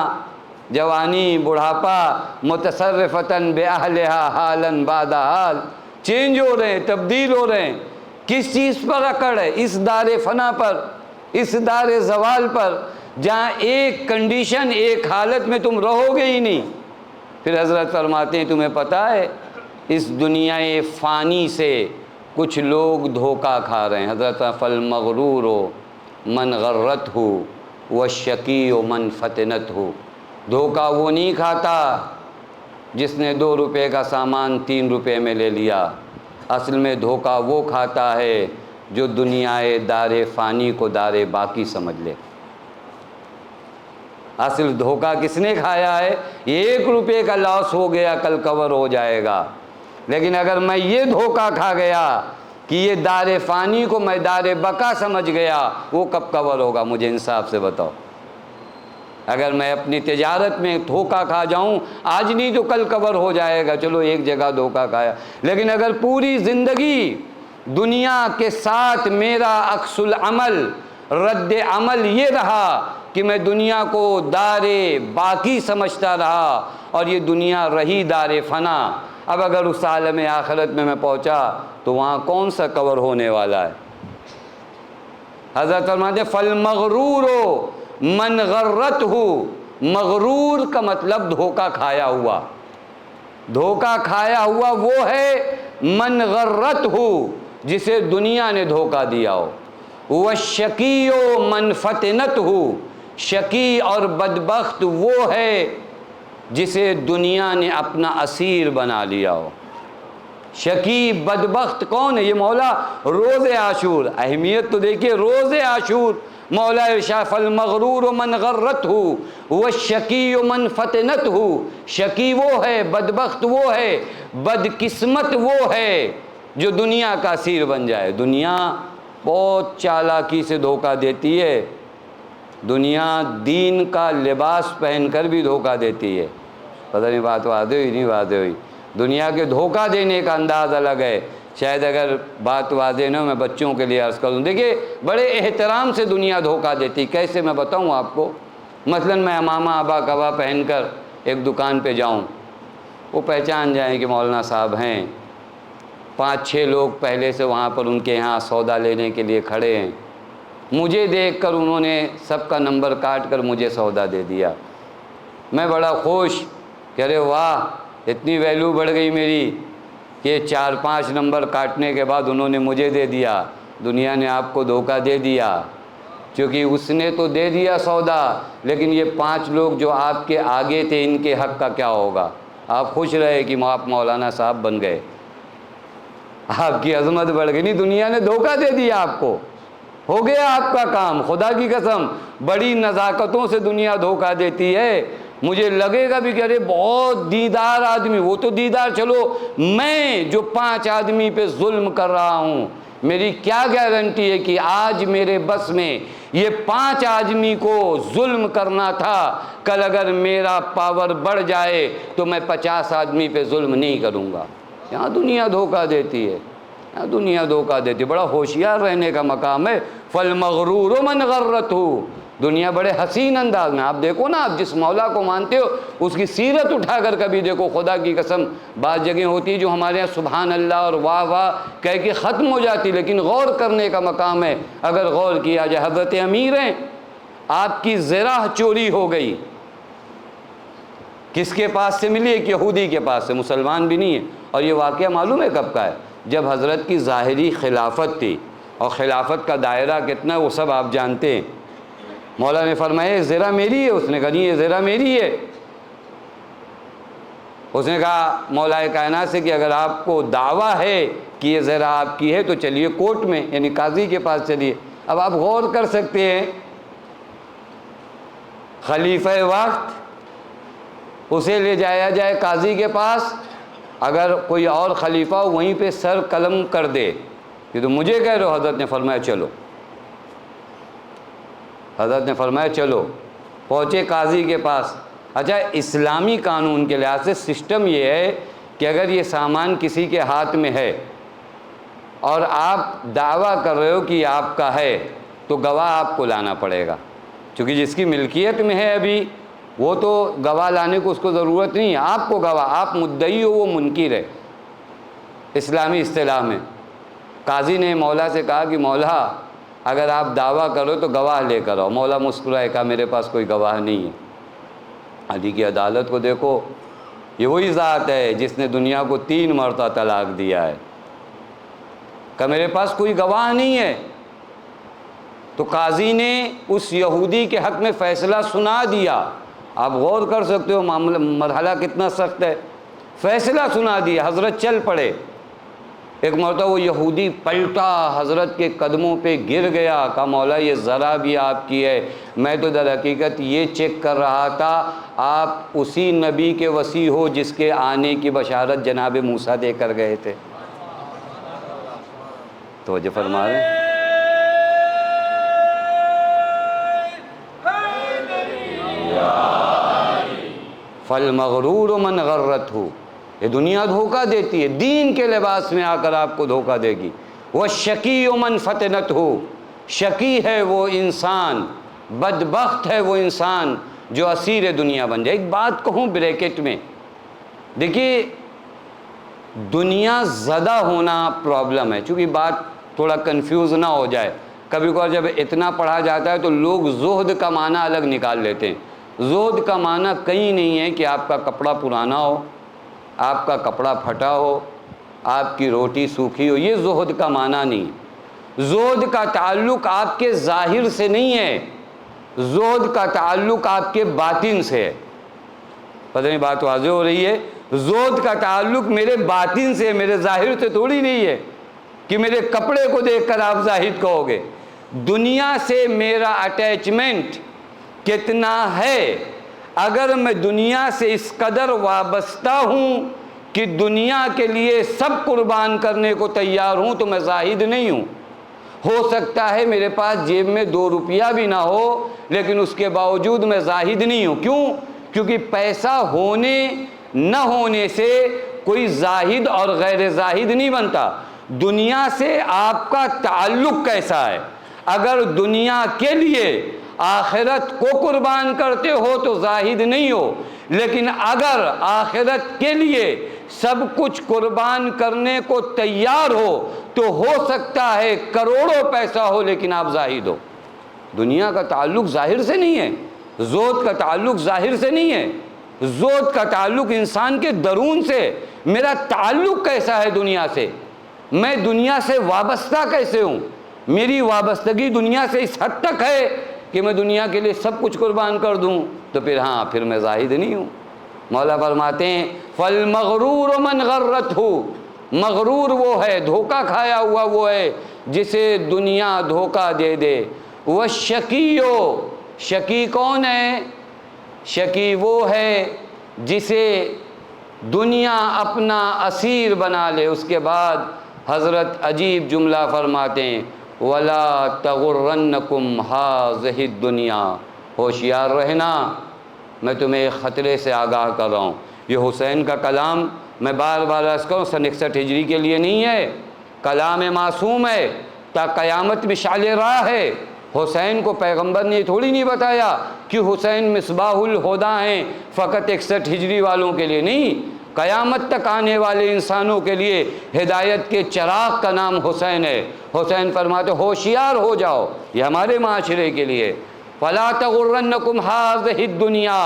جوانی، بڑھاپا، متصرفتاً بأہلہا حالاً بعد حال، چینج ہو رہے ہیں، تبدیل ہو رہے ہیں۔ کس چیز پر اکڑ ہے؟ اس دار فنا پر، اس دار زوال پر، جہاں ایک کنڈیشن، ایک حالت میں تم رہو گے ہی نہیں۔ پھر حضرت فرماتے ہیں تمہیں پتہ ہے اس دنیا فانی سے کچھ لوگ دھوکہ کھا رہے ہیں۔ حضرت فالمغرور من غرتہ والشقی من فتنتہ۔ دھوکہ وہ نہیں کھاتا جس نے 2 روپے کا سامان 3 روپے میں لے لیا، اصل میں دھوکہ وہ کھاتا ہے جو دنیا دار فانی کو دار باقی سمجھ لے۔ اصل دھوکہ کس نے کھایا ہے؟ 1 روپے کا لاس ہو گیا کل کور ہو جائے گا، لیکن اگر میں یہ دھوکہ کھا گیا کہ یہ دار فانی کو میں دار بقا سمجھ گیا، وہ کب کور ہوگا؟ مجھے انصاف سے بتاؤ۔ اگر میں اپنی تجارت میں دھوکہ کھا جاؤں، آج نہیں تو کل کور ہو جائے گا، چلو ایک جگہ دھوکہ کھایا، لیکن اگر پوری زندگی دنیا کے ساتھ میرا عکس العمل، رد عمل یہ رہا کہ میں دنیا کو دار باقی سمجھتا رہا اور یہ دنیا رہی دار فنا، اب اگر اس عالم آخرت میں پہنچا تو وہاں کون سا کور ہونے والا ہے؟ حضرت فرماتے ہیں فالمغرور من غرتہ، مغرور کا مطلب دھوکہ کھایا ہوا۔ دھوکہ کھایا ہوا وہ ہے من غرتہ، جسے دنیا نے دھوکہ دیا ہو۔ والشقی من فتنتہ، شقی اور بدبخت وہ ہے جسے دنیا نے اپنا اسیر بنا لیا ہو۔ شقی بدبخت کون ہے؟ یہ مولا روز عاشور، اہمیت تو دیکھیے، روز عاشور مولا ارشاد فالمغرور من غرتہ والشقی من فتنتہ۔ شقی وہ ہے، بدبخت وہ ہے، بدقسمت وہ ہے جو دنیا کا اسیر بن جائے۔ دنیا بہت چالاکی سے دھوکہ دیتی ہے، دنیا دین کا لباس پہن کر بھی دھوکہ دیتی ہے۔ پتہ نہیں بات واضح ہوئی نہیں واضح ہوئی؟ دنیا کے دھوکہ دینے کا انداز الگ ہے۔ شاید اگر بات واضح نہ ہو میں بچوں کے لیے عرض کروں۔ دیکھیے بڑے احترام سے دنیا دھوکہ دیتی، کیسے میں بتاؤں آپ کو؟ مثلا میں امامہ آبا کبا پہن کر ایک دکان پہ جاؤں، وہ پہچان جائیں کہ مولانا صاحب ہیں، 5-6 لوگ پہلے سے وہاں پر ان کے یہاں سودا لینے کے لیے کھڑے ہیں، مجھے دیکھ کر انہوں نے سب کا نمبر کاٹ کر مجھے سودا دے دیا، میں بڑا خوش کہ ارے واہ اتنی ویلیو بڑھ گئی میری کہ 4-5 نمبر کاٹنے کے بعد انہوں نے مجھے دے دیا۔ دنیا نے آپ کو دھوکہ دے دیا، کیونکہ اس نے تو دے دیا سودا، لیکن یہ 5 لوگ جو آپ کے آگے تھے ان کے حق کا کیا ہوگا؟ آپ خوش رہے کہ آپ مولانا صاحب بن گئے، آپ کی عظمت بڑھ گئی۔ نہیں، دنیا نے دھوکہ دے دیا آپ کو۔ ہو گیا آپ کا کام. خدا کی قسم بڑی نزاکتوں سے دنیا دھوکہ دیتی ہے. مجھے لگے گا بھی کہ ارے بہت دیندار آدمی, وہ تو دیندار, چلو میں جو 5 آدمی پہ ظلم کر رہا ہوں, میری کیا گارنٹی ہے کہ آج میرے بس میں یہ 5 آدمی کو ظلم کرنا تھا, کل اگر میرا پاور بڑھ جائے تو میں 50 آدمی پہ ظلم نہیں کروں گا. یہاں دنیا دھوکہ دیتی ہے, یہاں دنیا دھوکہ دیتی ہے. بڑا ہوشیار رہنے کا مقام ہے. فالمغرور من غرته. دنیا بڑے حسین انداز میں, آپ دیکھو نا, آپ جس مولا کو مانتے ہو اس کی سیرت اٹھا کر کبھی دیکھو. خدا کی قسم بعض جگہیں ہوتی ہے جو ہمارے یہاں سبحان اللہ اور واہ واہ کہہ کے ختم ہو جاتی, لیکن غور کرنے کا مقام ہے. اگر غور کیا جائے, حضرت امیر ہیں, آپ کی زرہ چوری ہو گئی, کس کے پاس سے ملی؟ ایک یہودی کے پاس سے, مسلمان بھی نہیں ہے. اور یہ واقعہ معلوم ہے کب کا ہے؟ جب حضرت کی ظاہری خلافت تھی, اور خلافت کا دائرہ کتنا وہ سب آپ جانتے ہیں. مولا نے فرمایا یہ زرہ میری ہے. اس نے کہا نہیں یہ زرہ میری ہے. اس نے کہا مولا کائنات سے کہ اگر آپ کو دعویٰ ہے کہ یہ زرہ آپ کی ہے تو چلیے کورٹ میں, یعنی قاضی کے پاس چلیے. اب آپ غور کر سکتے ہیں, خلیفہ وقت اسے لے جایا جائے قاضی کے پاس, اگر کوئی اور خلیفہ وہیں پہ سر قلم کر دے کہ تو مجھے کہہ رہے ہو. حضرت نے فرمایا چلو, حضرت نے فرمایا چلو. پہنچے قاضی کے پاس. اچھا, اسلامی قانون کے لحاظ سے سسٹم یہ ہے کہ اگر یہ سامان کسی کے ہاتھ میں ہے اور آپ دعویٰ کر رہے ہو کہ یہ آپ کا ہے تو گواہ آپ کو لانا پڑے گا, چونکہ جس کی ملکیت میں ہے ابھی وہ تو گواہ لانے کو اس کو ضرورت نہیں ہے. آپ کو گواہ, آپ مدعی ہو وہ منکر ہے اسلامی اصطلاح میں. قاضی نے مولا سے کہا کہ مولا اگر آپ دعویٰ کرو تو گواہ لے کر آؤ. مولا مسکرائے, کہا میرے پاس کوئی گواہ نہیں ہے. علی کی عدالت کو دیکھو, یہ وہی ذات ہے جس نے دنیا کو 3 مرتبہ طلاق دیا ہے, کہ میرے پاس کوئی گواہ نہیں ہے. تو قاضی نے اس یہودی کے حق میں فیصلہ سنا دیا. آپ غور کر سکتے ہو معاملہ مرحلہ کتنا سخت ہے. فیصلہ سنا دیا, حضرت چل پڑے. ایک مرتبہ وہ یہودی پلٹا, حضرت کے قدموں پہ گر گیا, کہا مولا یہ ذرا بھی آپ کی ہے, میں تو در حقیقت یہ چیک کر رہا تھا آپ اسی نبی کے وصی ہو جس کے آنے کی بشارت جناب موسیٰ دے کر گئے تھے. توجہ فرما رہے ہیں. فالمغرور من غرته. یہ دنیا دھوکہ دیتی ہے, دین کے لباس میں آ کر آپ کو دھوکہ دے گی. والشقی من فتنته. شقی ہے وہ انسان, بدبخت ہے وہ انسان جو اسیر دنیا بن جائے. ایک بات کہوں بریکٹ میں, دیکھیے دنیا زدہ ہونا پرابلم ہے, چونکہ بات تھوڑا کنفیوز نہ ہو جائے. کبھی کبھار جب اتنا پڑھا جاتا ہے تو لوگ زہد کا معنی الگ نکال لیتے ہیں. زہد کا معنی کہیں نہیں ہے کہ آپ کا کپڑا پرانا ہو, آپ کا کپڑا پھٹا ہو, آپ کی روٹی سوکھی ہو, یہ زہد کا معنی نہیں. زہد کا تعلق آپ کے ظاہر سے نہیں ہے, زہد کا تعلق آپ کے باطن سے ہے. پتہ نہیں بات واضح ہو رہی ہے؟ زہد کا تعلق میرے باطن سے, میرے ظاہر سے تھوڑی نہیں ہے کہ میرے کپڑے کو دیکھ کر آپ زاہد کہو گے. دنیا سے میرا اٹیچمنٹ کتنا ہے, اگر میں دنیا سے اس قدر وابستہ ہوں کہ دنیا کے لیے سب قربان کرنے کو تیار ہوں تو میں زاہد نہیں ہوں. ہو سکتا ہے میرے پاس جیب میں 2 روپیہ بھی نہ ہو, لیکن اس کے باوجود میں زاہد نہیں ہوں. کیوں؟ کیونکہ پیسہ ہونے نہ ہونے سے کوئی زاہد اور غیر زاہد نہیں بنتا. دنیا سے آپ کا تعلق کیسا ہے؟ اگر دنیا کے لیے آخرت کو قربان کرتے ہو تو زاہد نہیں ہو, لیکن اگر آخرت کے لیے سب کچھ قربان کرنے کو تیار ہو تو ہو سکتا ہے کروڑوں پیسہ ہو لیکن آپ زاہد ہو. دنیا کا تعلق ظاہر سے نہیں ہے, زہد کا تعلق ظاہر سے نہیں ہے, زہد کا تعلق انسان کے درون سے. میرا تعلق کیسا ہے دنیا سے, میں دنیا سے وابستہ کیسے ہوں, میری وابستگی دنیا سے اس حد تک ہے کہ میں دنیا کے لیے سب کچھ قربان کر دوں تو پھر میں زاہد نہیں ہوں. مولا فرماتے ہیں فالمغرور من غرته. مغرور وہ ہے، دھوکہ کھایا ہوا وہ ہے جسے دنیا دھوکہ دے دے۔ والشقیو، شقی کون ہے؟ شقی وہ ہے جسے دنیا اپنا اسیر بنا لے۔ اس کے بعد حضرت عجیب جملہ فرماتے ہیں وَلَا تَغُرَّنَّكُمْ هَٰذِهِ الدُّنْيَا، ہوشیار رہنا، میں تمہیں ایک خطرے سے آگاہ کر رہا ہوں۔ یہ حسین کا کلام میں بار بار عرض کروں، سن 61 ہجری کے لیے نہیں ہے، کلام معصوم ہے، تا قیامت مشعل راہ ہے۔ حسین کو پیغمبر نے یہ تھوڑی نہیں بتایا کہ حسین مصباح الہدیٰ ہیں فقط 61 ہجری والوں کے لیے، نہیں، قیامت تک آنے والے انسانوں کے لیے ہدایت کے چراغ کا نام حسین ہے۔ حسین فرماتے ہوشیار ہو جاؤ، یہ ہمارے معاشرے کے لیے، فَلَا تَغُرَّنَّكُمْ هَٰذِهِ الدُّنْيَا،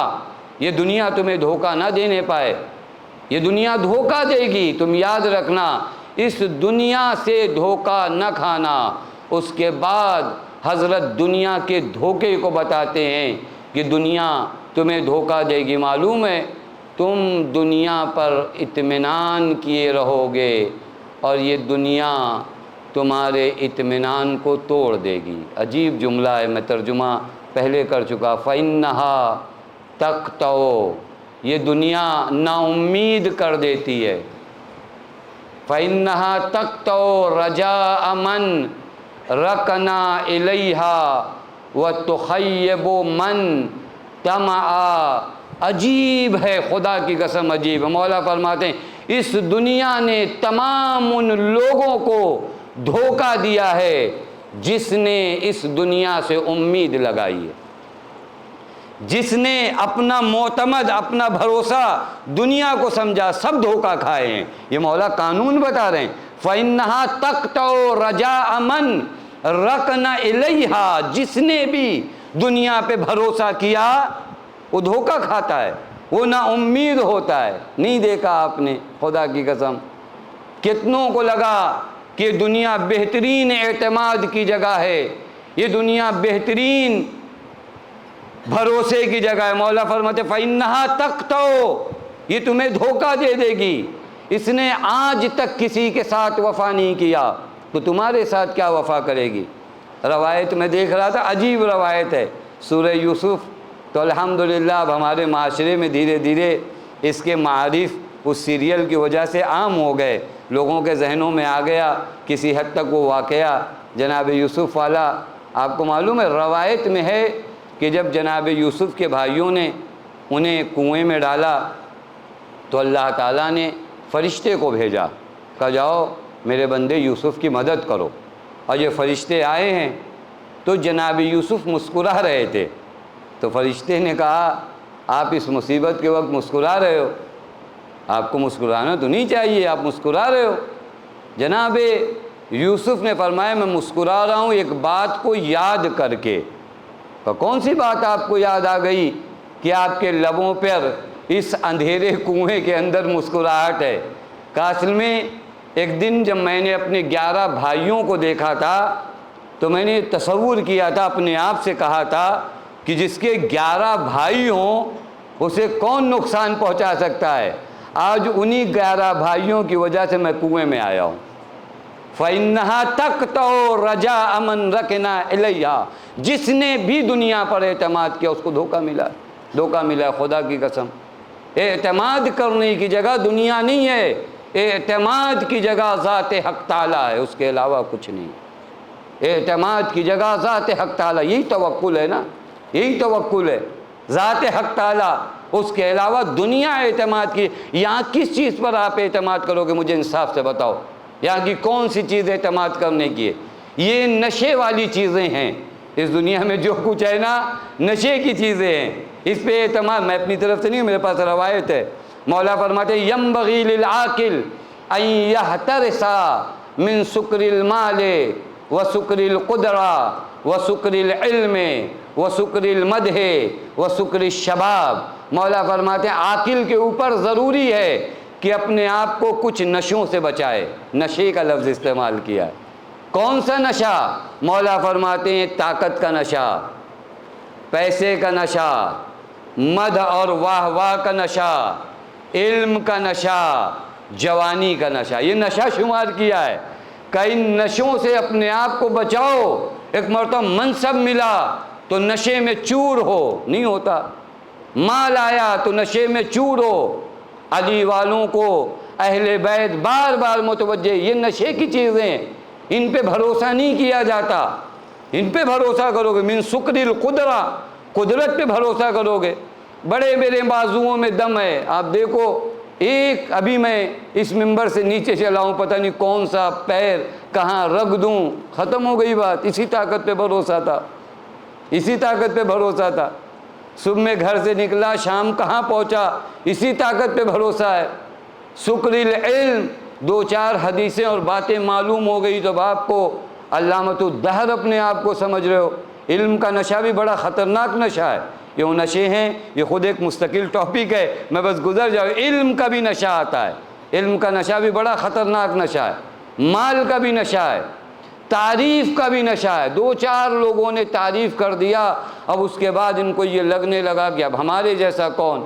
یہ دنیا تمہیں دھوکہ نہ دینے پائے، یہ دنیا دھوکہ دے گی، تم یاد رکھنا، اس دنیا سے دھوکہ نہ کھانا۔ اس کے بعد حضرت دنیا کے دھوکے کو بتاتے ہیں کہ دنیا تمہیں دھوکہ دے گی، معلوم ہے تم دنیا پر اطمینان کیے رہو گے اور یہ دنیا تمہارے اطمینان کو توڑ دے گی۔ عجیب جملہ ہے، میں ترجمہ پہلے کر چکا، فَإِنَّهَا تَقْطَعُ، یہ دنیا نا امید کر دیتی ہے، فَإِنَّهَا تَقْطَعُ رَجَاءَ مَن رَكَنَا إِلَيْهَا وَتُخَيِّبُ مَن طَمَعَ۔ عجیب ہے، خدا کی قسم عجیب ہے۔ مولا فرماتے ہیں اس دنیا نے تمام ان لوگوں کو دھوکہ دیا ہے جس نے اس دنیا سے امید لگائی ہے، جس نے اپنا معتمد، اپنا بھروسہ دنیا کو سمجھا، سب دھوکہ کھائے ہیں۔ یہ مولا قانون بتا رہے ہیں، فَإِنَّهَا تَقْطَعُ رَجَاءَ مَن رَكَنَ إِلَيْهَا، جس نے بھی دنیا پہ بھروسہ کیا وہ دھوکہ کھاتا ہے، وہ نا امید ہوتا ہے۔ نہیں دیکھا آپ نے، خدا کی قسم کتنوں کو لگا کہ دنیا بہترین اعتماد کی جگہ ہے، یہ دنیا بہترین بھروسے کی جگہ ہے۔ مولا فرماتے فَإِنَّهَا تَقْطَعُ، یہ تمہیں دھوکہ دے دے گی، اس نے آج تک کسی کے ساتھ وفا نہیں کیا تو تمہارے ساتھ کیا وفا کرے گی۔ روایت میں دیکھ رہا تھا، عجیب روایت ہے، سورہ یوسف، تو الحمدللہ اب ہمارے معاشرے میں دھیرے دھیرے اس کے معارف اس سیریل کی وجہ سے عام ہو گئے، لوگوں کے ذہنوں میں آ گیا، کسی حد تک وہ واقعہ جناب یوسف والا آپ کو معلوم ہے۔ روایت میں ہے کہ جب جناب یوسف کے بھائیوں نے انہیں کنویں میں ڈالا تو اللہ تعالیٰ نے فرشتے کو بھیجا، کہا جاؤ میرے بندے یوسف کی مدد کرو، اور یہ فرشتے آئے ہیں تو جناب یوسف مسکرا رہے تھے، تو فرشتے نے کہا آپ اس مصیبت کے وقت مسکرا رہے ہو، آپ کو مسکرانا تو نہیں چاہیے، آپ مسکرا رہے ہو۔ جناب یوسف نے فرمایا میں مسکرا رہا ہوں ایک بات کو یاد کر کے۔ تو کون سی بات آپ کو یاد آ گئی کہ آپ کے لبوں پر اس اندھیرے کنویں کے اندر مسکراہٹ ہے؟ کہا اصل میں ایک دن جب میں نے اپنے 11 بھائیوں کو دیکھا تھا تو میں نے تصور کیا تھا، اپنے آپ سے کہا تھا کہ جس کے 11 بھائی ہوں اسے کون نقصان پہنچا سکتا ہے۔ آج انہی 11 بھائیوں کی وجہ سے میں کنویں میں آیا ہوں۔ فَإِنَّهَا تَقْطَعُ رَجَاءَ مَن رَكَنَا إِلَيْهَا، جس نے بھی دنیا پر اعتماد کیا اس کو دھوکہ ملا، دھوکہ ملا، خدا کی قسم۔ اعتماد کرنے کی جگہ دنیا نہیں ہے، اعتماد کی جگہ ذات حق تعالیٰ ہے، اس کے علاوہ کچھ نہیں۔ اعتماد کی جگہ ذات حق تعالیٰ، یہی توکل ہے نا، یہی توکل ہے، ذات حق تعالیٰ، اس کے علاوہ دنیا اعتماد کی۔ یہاں کس چیز پر آپ اعتماد کرو گے مجھے انصاف سے بتاؤ، یہاں کی کون سی چیز اعتماد کرنے کی ہے؟ یہ نشے والی چیزیں ہیں، اس دنیا میں جو کچھ ہے نا نشے کی چیزیں ہیں، اس پہ اعتماد، میں اپنی طرف سے نہیں، میرے پاس روایت ہے، مولا فرماتے ہیں ينبغي للعاقل ان يحترس من سکر المال وسکر القدرة وسکر العلم وسکر المدح وسکر الشباب۔ مولا فرماتے ہیں عاقل کے اوپر ضروری ہے کہ اپنے آپ کو کچھ نشوں سے بچائے۔ نشے کا لفظ استعمال کیا ہے، کون سا نشہ؟ مولا فرماتے ہیں طاقت کا نشہ، پیسے کا نشہ، مدح اور واہ واہ کا نشہ، علم کا نشہ، جوانی کا نشہ، یہ نشہ شمار کیا ہے کہ ان نشوں سے اپنے آپ کو بچاؤ۔ ایک مرتبہ منصب ملا تو نشے میں چور ہو، نہیں ہوتا۔ مال آیا تو نشے میں چور ہو۔ علی والوں کو اہل بیت بار بار متوجہ، یہ نشے کی چیزیں، ان پہ بھروسہ نہیں کیا جاتا۔ ان پہ بھروسہ کرو گے من سکر القدرہ، قدرت پہ بھروسہ کرو گے۔ بڑے میرے بازوؤں میں دم ہے، آپ دیکھو ایک ابھی میں اس ممبر سے نیچے چلا ہوں، پتہ نہیں کون سا پیر کہاں رگ دوں، ختم ہو گئی بات۔ اسی طاقت پہ بھروسہ تھا، اسی طاقت پہ بھروسہ تھا۔ صبح میں گھر سے نکلا، شام کہاں پہنچا، اسی طاقت پہ بھروسہ ہے۔ سکر العلم، دو چار حدیثیں اور باتیں معلوم ہو گئی تو آپ کو علامۃ الدہر اپنے آپ کو سمجھ رہے ہو۔ علم کا نشہ بھی بڑا خطرناک نشہ ہے، یہ وہ نشے ہیں، یہ خود ایک مستقل ٹاپک ہے، میں بس گزر جاؤں۔ علم کا بھی نشہ آتا ہے، علم کا نشہ بھی بڑا خطرناک نشہ ہے۔ مال کا بھی نشہ ہے، تعریف کا بھی نشہ ہے۔ دو چار لوگوں نے تعریف کر دیا، اب اس کے بعد ان کو یہ لگنے لگا کہ اب ہمارے جیسا کون۔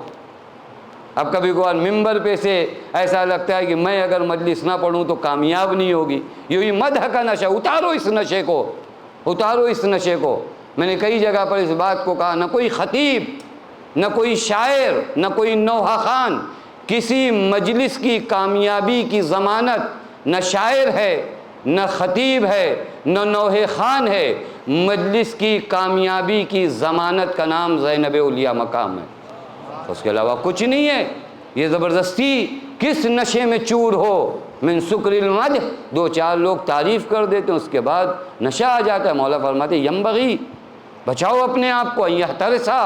اب کبھی کبھار ممبر پہ سے ایسا لگتا ہے کہ میں اگر مجلس نہ پڑھوں تو کامیاب نہیں ہوگی۔ یہی مدح کا نشہ، اتارو اس نشے کو، اتارو اس نشے کو۔ میں نے کئی جگہ پر اس بات کو کہا، نہ کوئی خطیب، نہ کوئی شاعر، نہ کوئی نوحہ خوان کسی مجلس کی کامیابی کی ضمانت، نہ شاعر ہے، نہ خطیب ہے، نہ نوحہ خوان ہے۔ مجلس کی کامیابی کی ضمانت کا نام زینب اولیاء مقام ہے، اس کے علاوہ کچھ نہیں ہے۔ یہ زبردستی کس نشے میں چور ہو، من سکر المدح، دو چار لوگ تعریف کر دیتے ہیں، اس کے بعد نشہ آ جاتا ہے۔ مولا فرماتے ینبغی، بچاؤ اپنے آپ کو، یحترسا،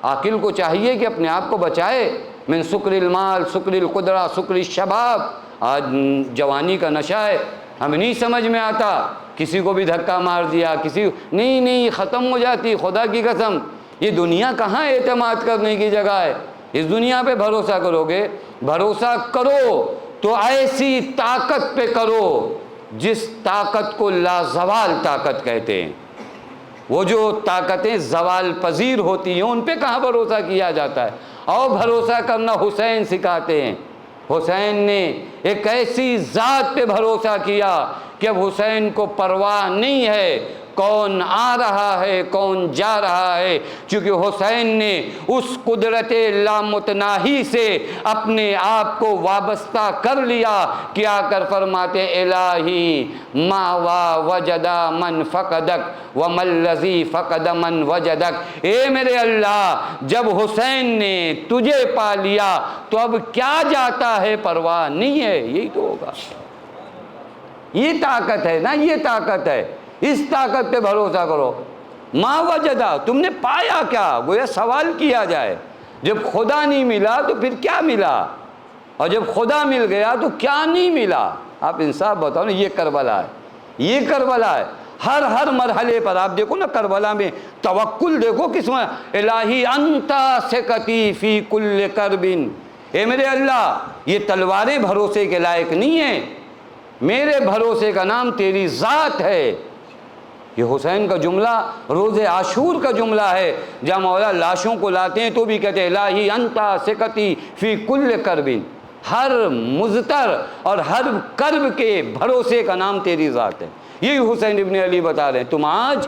عاقل کو چاہیے کہ اپنے آپ کو بچائے، من سکر المال، سکر القدرہ، سکر الشباب۔ آج جوانی کا نشہ ہے، ہمیں نہیں سمجھ میں آتا، کسی کو بھی دھکا مار دیا، کسی نہیں ختم ہو جاتی۔ خدا کی قسم، یہ دنیا کہاں اعتماد کرنے کی جگہ ہے؟ اس دنیا پہ بھروسہ کرو گے، بھروسہ کرو تو ایسی طاقت پہ کرو جس طاقت کو لازوال طاقت کہتے ہیں۔ وہ جو طاقتیں زوال پذیر ہوتی ہیں ان پہ کہاں بھروسہ کیا جاتا ہے؟ اور بھروسہ کرنا حسین سکھاتے ہیں۔ حسین نے ایک ایسی ذات پہ بھروسہ کیا کہ اب حسین کو پرواہ نہیں ہے کون آ رہا ہے کون جا رہا ہے، چونکہ حسین نے اس قدرت لامتناہی سے اپنے آپ کو وابستہ کر لیا کہ آ کر فرماتے الہی ما وجدا من فقدک وما الذی فقد من وجدک۔ اے میرے اللہ، جب حسین نے تجھے پا لیا تو اب کیا جاتا ہے پرواہ نہیں ہے۔ یہی تو ہوگا، یہ طاقت ہے نا، یہ طاقت ہے۔ اس طاقت پہ بھروسہ کرو۔ ما وجدہ، تم نے پایا کیا؟ گویا سوال کیا جائے، جب خدا نہیں ملا تو پھر کیا ملا، اور جب خدا مل گیا تو کیا نہیں ملا؟ آپ انصاف بتاؤ نا، یہ کربلا ہے، یہ کربلا ہے۔ ہر مرحلے پر آپ دیکھو نا، کربلا میں توکل دیکھو کس میں، الہی انتا سکتی فی کل کرب۔ اے میرے اللہ، یہ تلواریں بھروسے کے لائق نہیں ہیں، میرے بھروسے کا نام تیری ذات ہے۔ یہ حسین کا جملہ روز عاشور کا جملہ ہے، جہاں مولا لاشوں کو لاتے ہیں تو بھی کہتے ہیں الہی انتا سکتی فی کل کرب۔ ہر مضطر اور ہر کرب کے بھروسے کا نام تیری ذات ہے۔ یہی حسین ابن علی بتا رہے ہیں، تم آج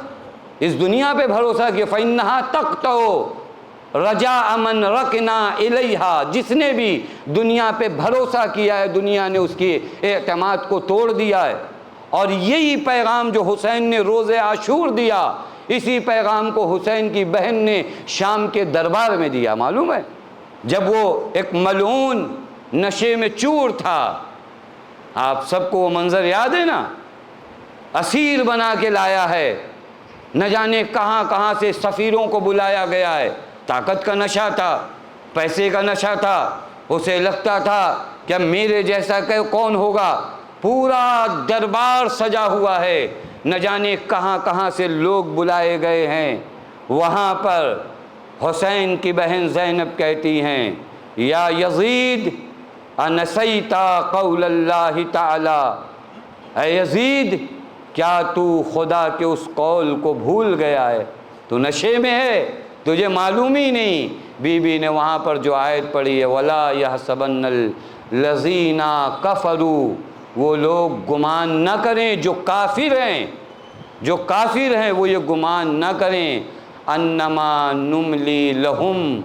اس دنیا پہ بھروسہ کیا، فَإِنَّهَا تَقْطَعُ رَجَاءَ مَنْ رَكْنَا إِلَيْهَا۔ جس نے بھی دنیا پہ بھروسہ کیا ہے، دنیا نے اس کے اعتماد کو توڑ دیا ہے۔ اور یہی پیغام جو حسین نے روز عاشور دیا، اسی پیغام کو حسین کی بہن نے شام کے دربار میں دیا۔ معلوم ہے، جب وہ ایک ملعون نشے میں چور تھا، آپ سب کو وہ منظر یاد ہے نا، اسیر بنا کے لایا ہے، نہ جانے کہاں کہاں سے سفیروں کو بلایا گیا ہے۔ طاقت کا نشہ تھا، پیسے کا نشہ تھا، اسے لگتا تھا کہ میرے جیسا کون ہوگا۔ پورا دربار سجا ہوا ہے، نہ جانے کہاں کہاں سے لوگ بلائے گئے ہیں۔ وہاں پر حسین کی بہن زینب کہتی ہیں، یا یزید انسیتا قول اللہ تعالی، اے یزید کیا تو خدا کے اس قول کو بھول گیا ہے؟ تو نشے میں ہے، تجھے معلوم ہی نہیں۔ بی بی نے وہاں پر جو آیت پڑھی ہے، وَلَا يَحْسَبَنَّ لذینا کفروا، وہ لوگ گمان نہ کریں جو کافر ہیں، جو کافر ہیں وہ یہ گمان نہ کریں، انما نملی لہم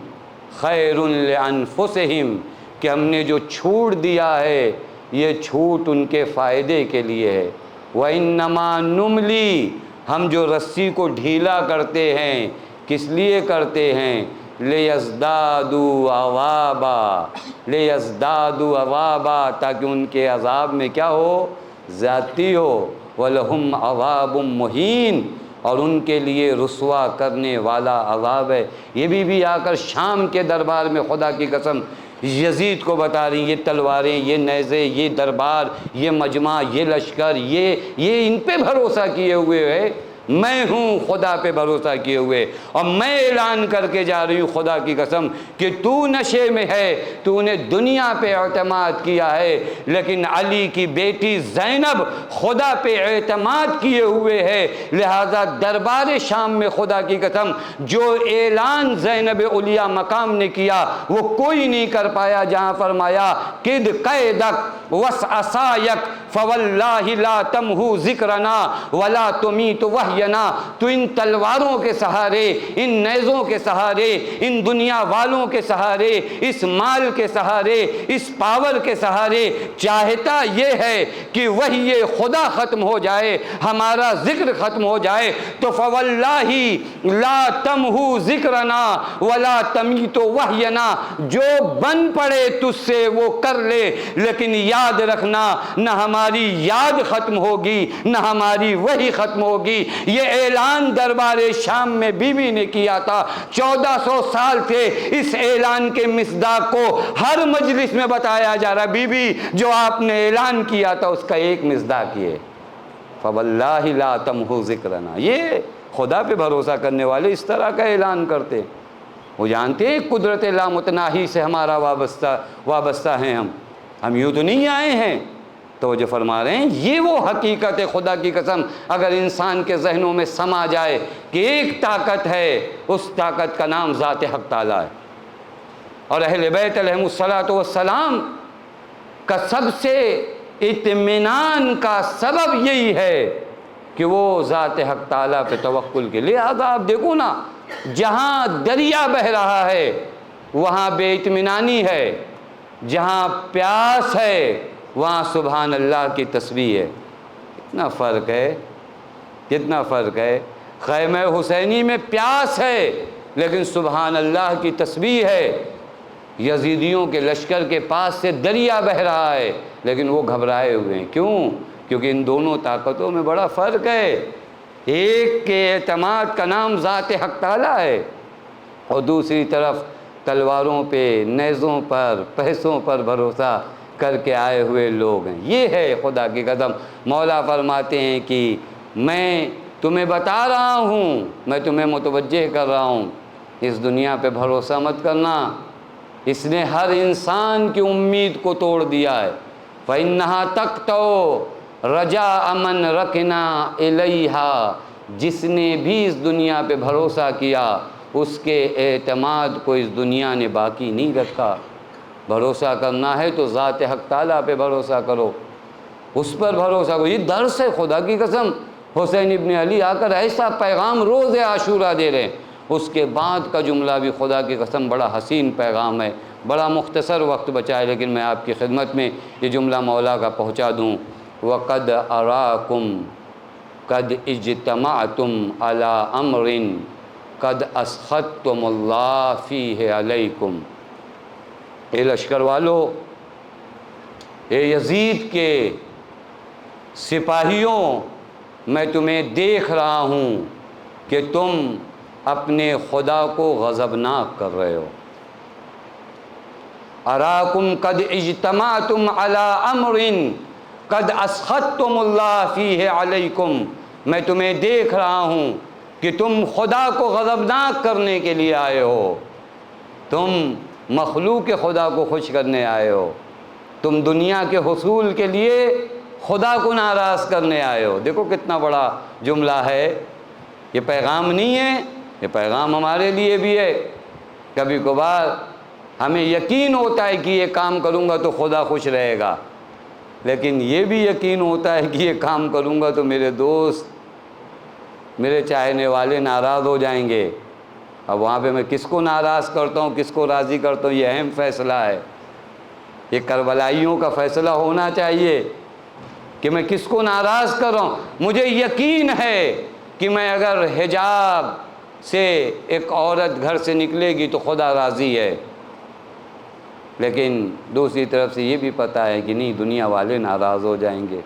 خیر لانفسہم، کہ ہم نے جو چھوٹ دیا ہے یہ چھوٹ ان کے فائدے کے لیے ہے، وَإِنَّمَا نُمْلِي، ہم جو رسی کو ڈھیلا کرتے ہیں کس لیے کرتے ہیں، لِيَزْدَادُوا عَذَابًا، لِيَزْدَادُوا عَذَابًا، تاکہ ان کے عذاب میں کیا ہو، زیادتی ہو، وَلَهُمْ عَذَابٌ مُّهِينٌ، اور ان کے لیے رسوا کرنے والا عذاب ہے۔ یہ بھی آ کر شام کے دربار میں خدا کی قسم یزید کو بتا رہی، یہ تلواریں، یہ نیزے، یہ دربار، یہ مجمع، یہ لشکر، یہ ان پہ بھروسہ کیے ہوئے ہے، میں ہوں خدا پہ بھروسہ کیے ہوئے، اور میں اعلان کر کے جا رہی ہوں خدا کی قسم کہ تو نشے میں ہے، تو نے دنیا پہ اعتماد کیا ہے، لیکن علی کی بیٹی زینب خدا پہ اعتماد کیے ہوئے ہے، لہذا دربار شام میں خدا کی قسم جو اعلان زینب علیہ مقام نے کیا وہ کوئی نہیں کر پایا، جہاں فرمایا کد قیدک وسعسایک فواللہ لا تمہو ذکرنا ولا تمیت وحینا، تو ان تلواروں کے سہارے، ان نیزوں کے سہارے، ان دنیا والوں کے سہارے، اس مال کے سہارے، اس پاور کے سہارے چاہتا یہ ہے کہ وحی خدا ختم ہو جائے، ہمارا ذکر ختم ہو جائے، تو فواللہ لا تمہو ذکرنا ولا تمیت وحینا، جو بن پڑے تجھ سے وہ کر لے، لیکن یاد رکھنا نہ ہماری یاد ختم ہوگی نہ ہماری وحی ختم ہوگی۔ یہ اعلان دربار شام میں بی بی نے کیا تھا، 1400 سال تھے اس اعلان کے مصداق کو ہر مجلس میں بتایا جا رہا، بی بی جو آپ نے اعلان کیا تھا اس کا ایک مصداق یہ فواللہ لا تمہو ذکرنا۔ یہ خدا پہ بھروسہ کرنے والے اس طرح کا اعلان کرتے، وہ جانتے ہیں قدرت لامتناہی سے ہمارا وابستہ ہیں، ہم یوں تو نہیں آئے ہیں۔ تو جو فرما رہے ہیں یہ وہ حقیقت ہے خدا کی قسم، اگر انسان کے ذہنوں میں سما جائے کہ ایک طاقت ہے، اس طاقت کا نام ذات حق تعالی ہے، اور اہل بیت علیہم السلام کا سب سے اطمینان کا سبب یہی ہے کہ وہ ذات حق تعالیٰ پہ توکل کے لیے۔ لہذا آپ دیکھو نا، جہاں دریا بہہ رہا ہے وہاں بے اطمینانی ہے، جہاں پیاس ہے وہاں سبحان اللہ کی تسبیح ہے۔ کتنا فرق ہے، کتنا فرق ہے۔ خیمہ حسینی میں پیاس ہے لیکن سبحان اللہ کی تسبیح ہے، یزیدیوں کے لشکر کے پاس سے دریا بہہ رہا ہے لیکن وہ گھبرائے ہوئے ہیں، کیوں؟ کیونکہ ان دونوں طاقتوں میں بڑا فرق ہے، ایک کے اعتماد کا نام ذات حق تعالیٰ ہے اور دوسری طرف تلواروں پہ، نیزوں پر، پیسوں پر بھروسہ کر کے آئے ہوئے لوگ ہیں۔ یہ ہے خدا کی قسم۔ مولا فرماتے ہیں کہ میں تمہیں بتا رہا ہوں، میں تمہیں متوجہ کر رہا ہوں، اس دنیا پہ بھروسہ مت کرنا، اس نے ہر انسان کی امید کو توڑ دیا ہے۔ فَإِنَّهَا تَقْطَعُ رَجَاءَ مَنْ رَكِنَا إِلَيْهَا، جس نے بھی اس دنیا پہ بھروسہ کیا اس کے اعتماد کو اس دنیا نے باقی نہیں رکھا۔ بھروسہ کرنا ہے تو ذات حق تعالیٰ پہ بھروسہ کرو، اس پر بھروسہ کرو۔ یہ درس ہے خدا کی قسم۔ حسین ابن علی آ کر ایسا پیغام روز عاشورہ دے رہے ہیں، اس کے بعد کا جملہ بھی خدا کی قسم بڑا حسین پیغام ہے۔ بڑا مختصر وقت بچا ہے لیکن میں آپ کی خدمت میں یہ جملہ مولا کا پہنچا دوں۔ وَقَدْ أَرَاكُمْ قَدْ اجْتَمَعْتُمْ عَلَىٰ أَمْرٍ قَدْ أَسْخَطْتُمُ اللَّهَ فِيهِ عَلَيْكُمْ۔ اے لشکر والو، اے یزید کے سپاہیوں، میں تمہیں دیکھ رہا ہوں کہ تم اپنے خدا کو غضبناک کر رہے ہو۔ اراکم قد اجتمعتم علی امر قد اسخطتم اللہ فیہ علیکم، میں تمہیں دیکھ رہا ہوں کہ تم خدا کو غضبناک کرنے کے لیے آئے ہو، تم مخلوق خدا کو خوش کرنے آئے ہو، تم دنیا کے حصول کے لیے خدا کو ناراض کرنے آئے ہو۔ دیکھو کتنا بڑا جملہ ہے، یہ پیغام نہیں ہے، یہ پیغام ہمارے لیے بھی ہے۔ کبھی کبھار ہمیں یقین ہوتا ہے کہ یہ کام کروں گا تو خدا خوش رہے گا، لیکن یہ بھی یقین ہوتا ہے کہ یہ کام کروں گا تو میرے دوست، میرے چاہنے والے ناراض ہو جائیں گے۔ اب وہاں پہ میں کس کو ناراض کرتا ہوں، کس کو راضی کرتا ہوں، یہ اہم فیصلہ ہے۔ یہ کربلائیوں کا فیصلہ ہونا چاہیے کہ میں کس کو ناراض کر رہا ہوں۔ مجھے یقین ہے کہ میں اگر حجاب سے ایک عورت گھر سے نکلے گی تو خدا راضی ہے، لیکن دوسری طرف سے یہ بھی پتہ ہے کہ نہیں، دنیا والے ناراض ہو جائیں گے۔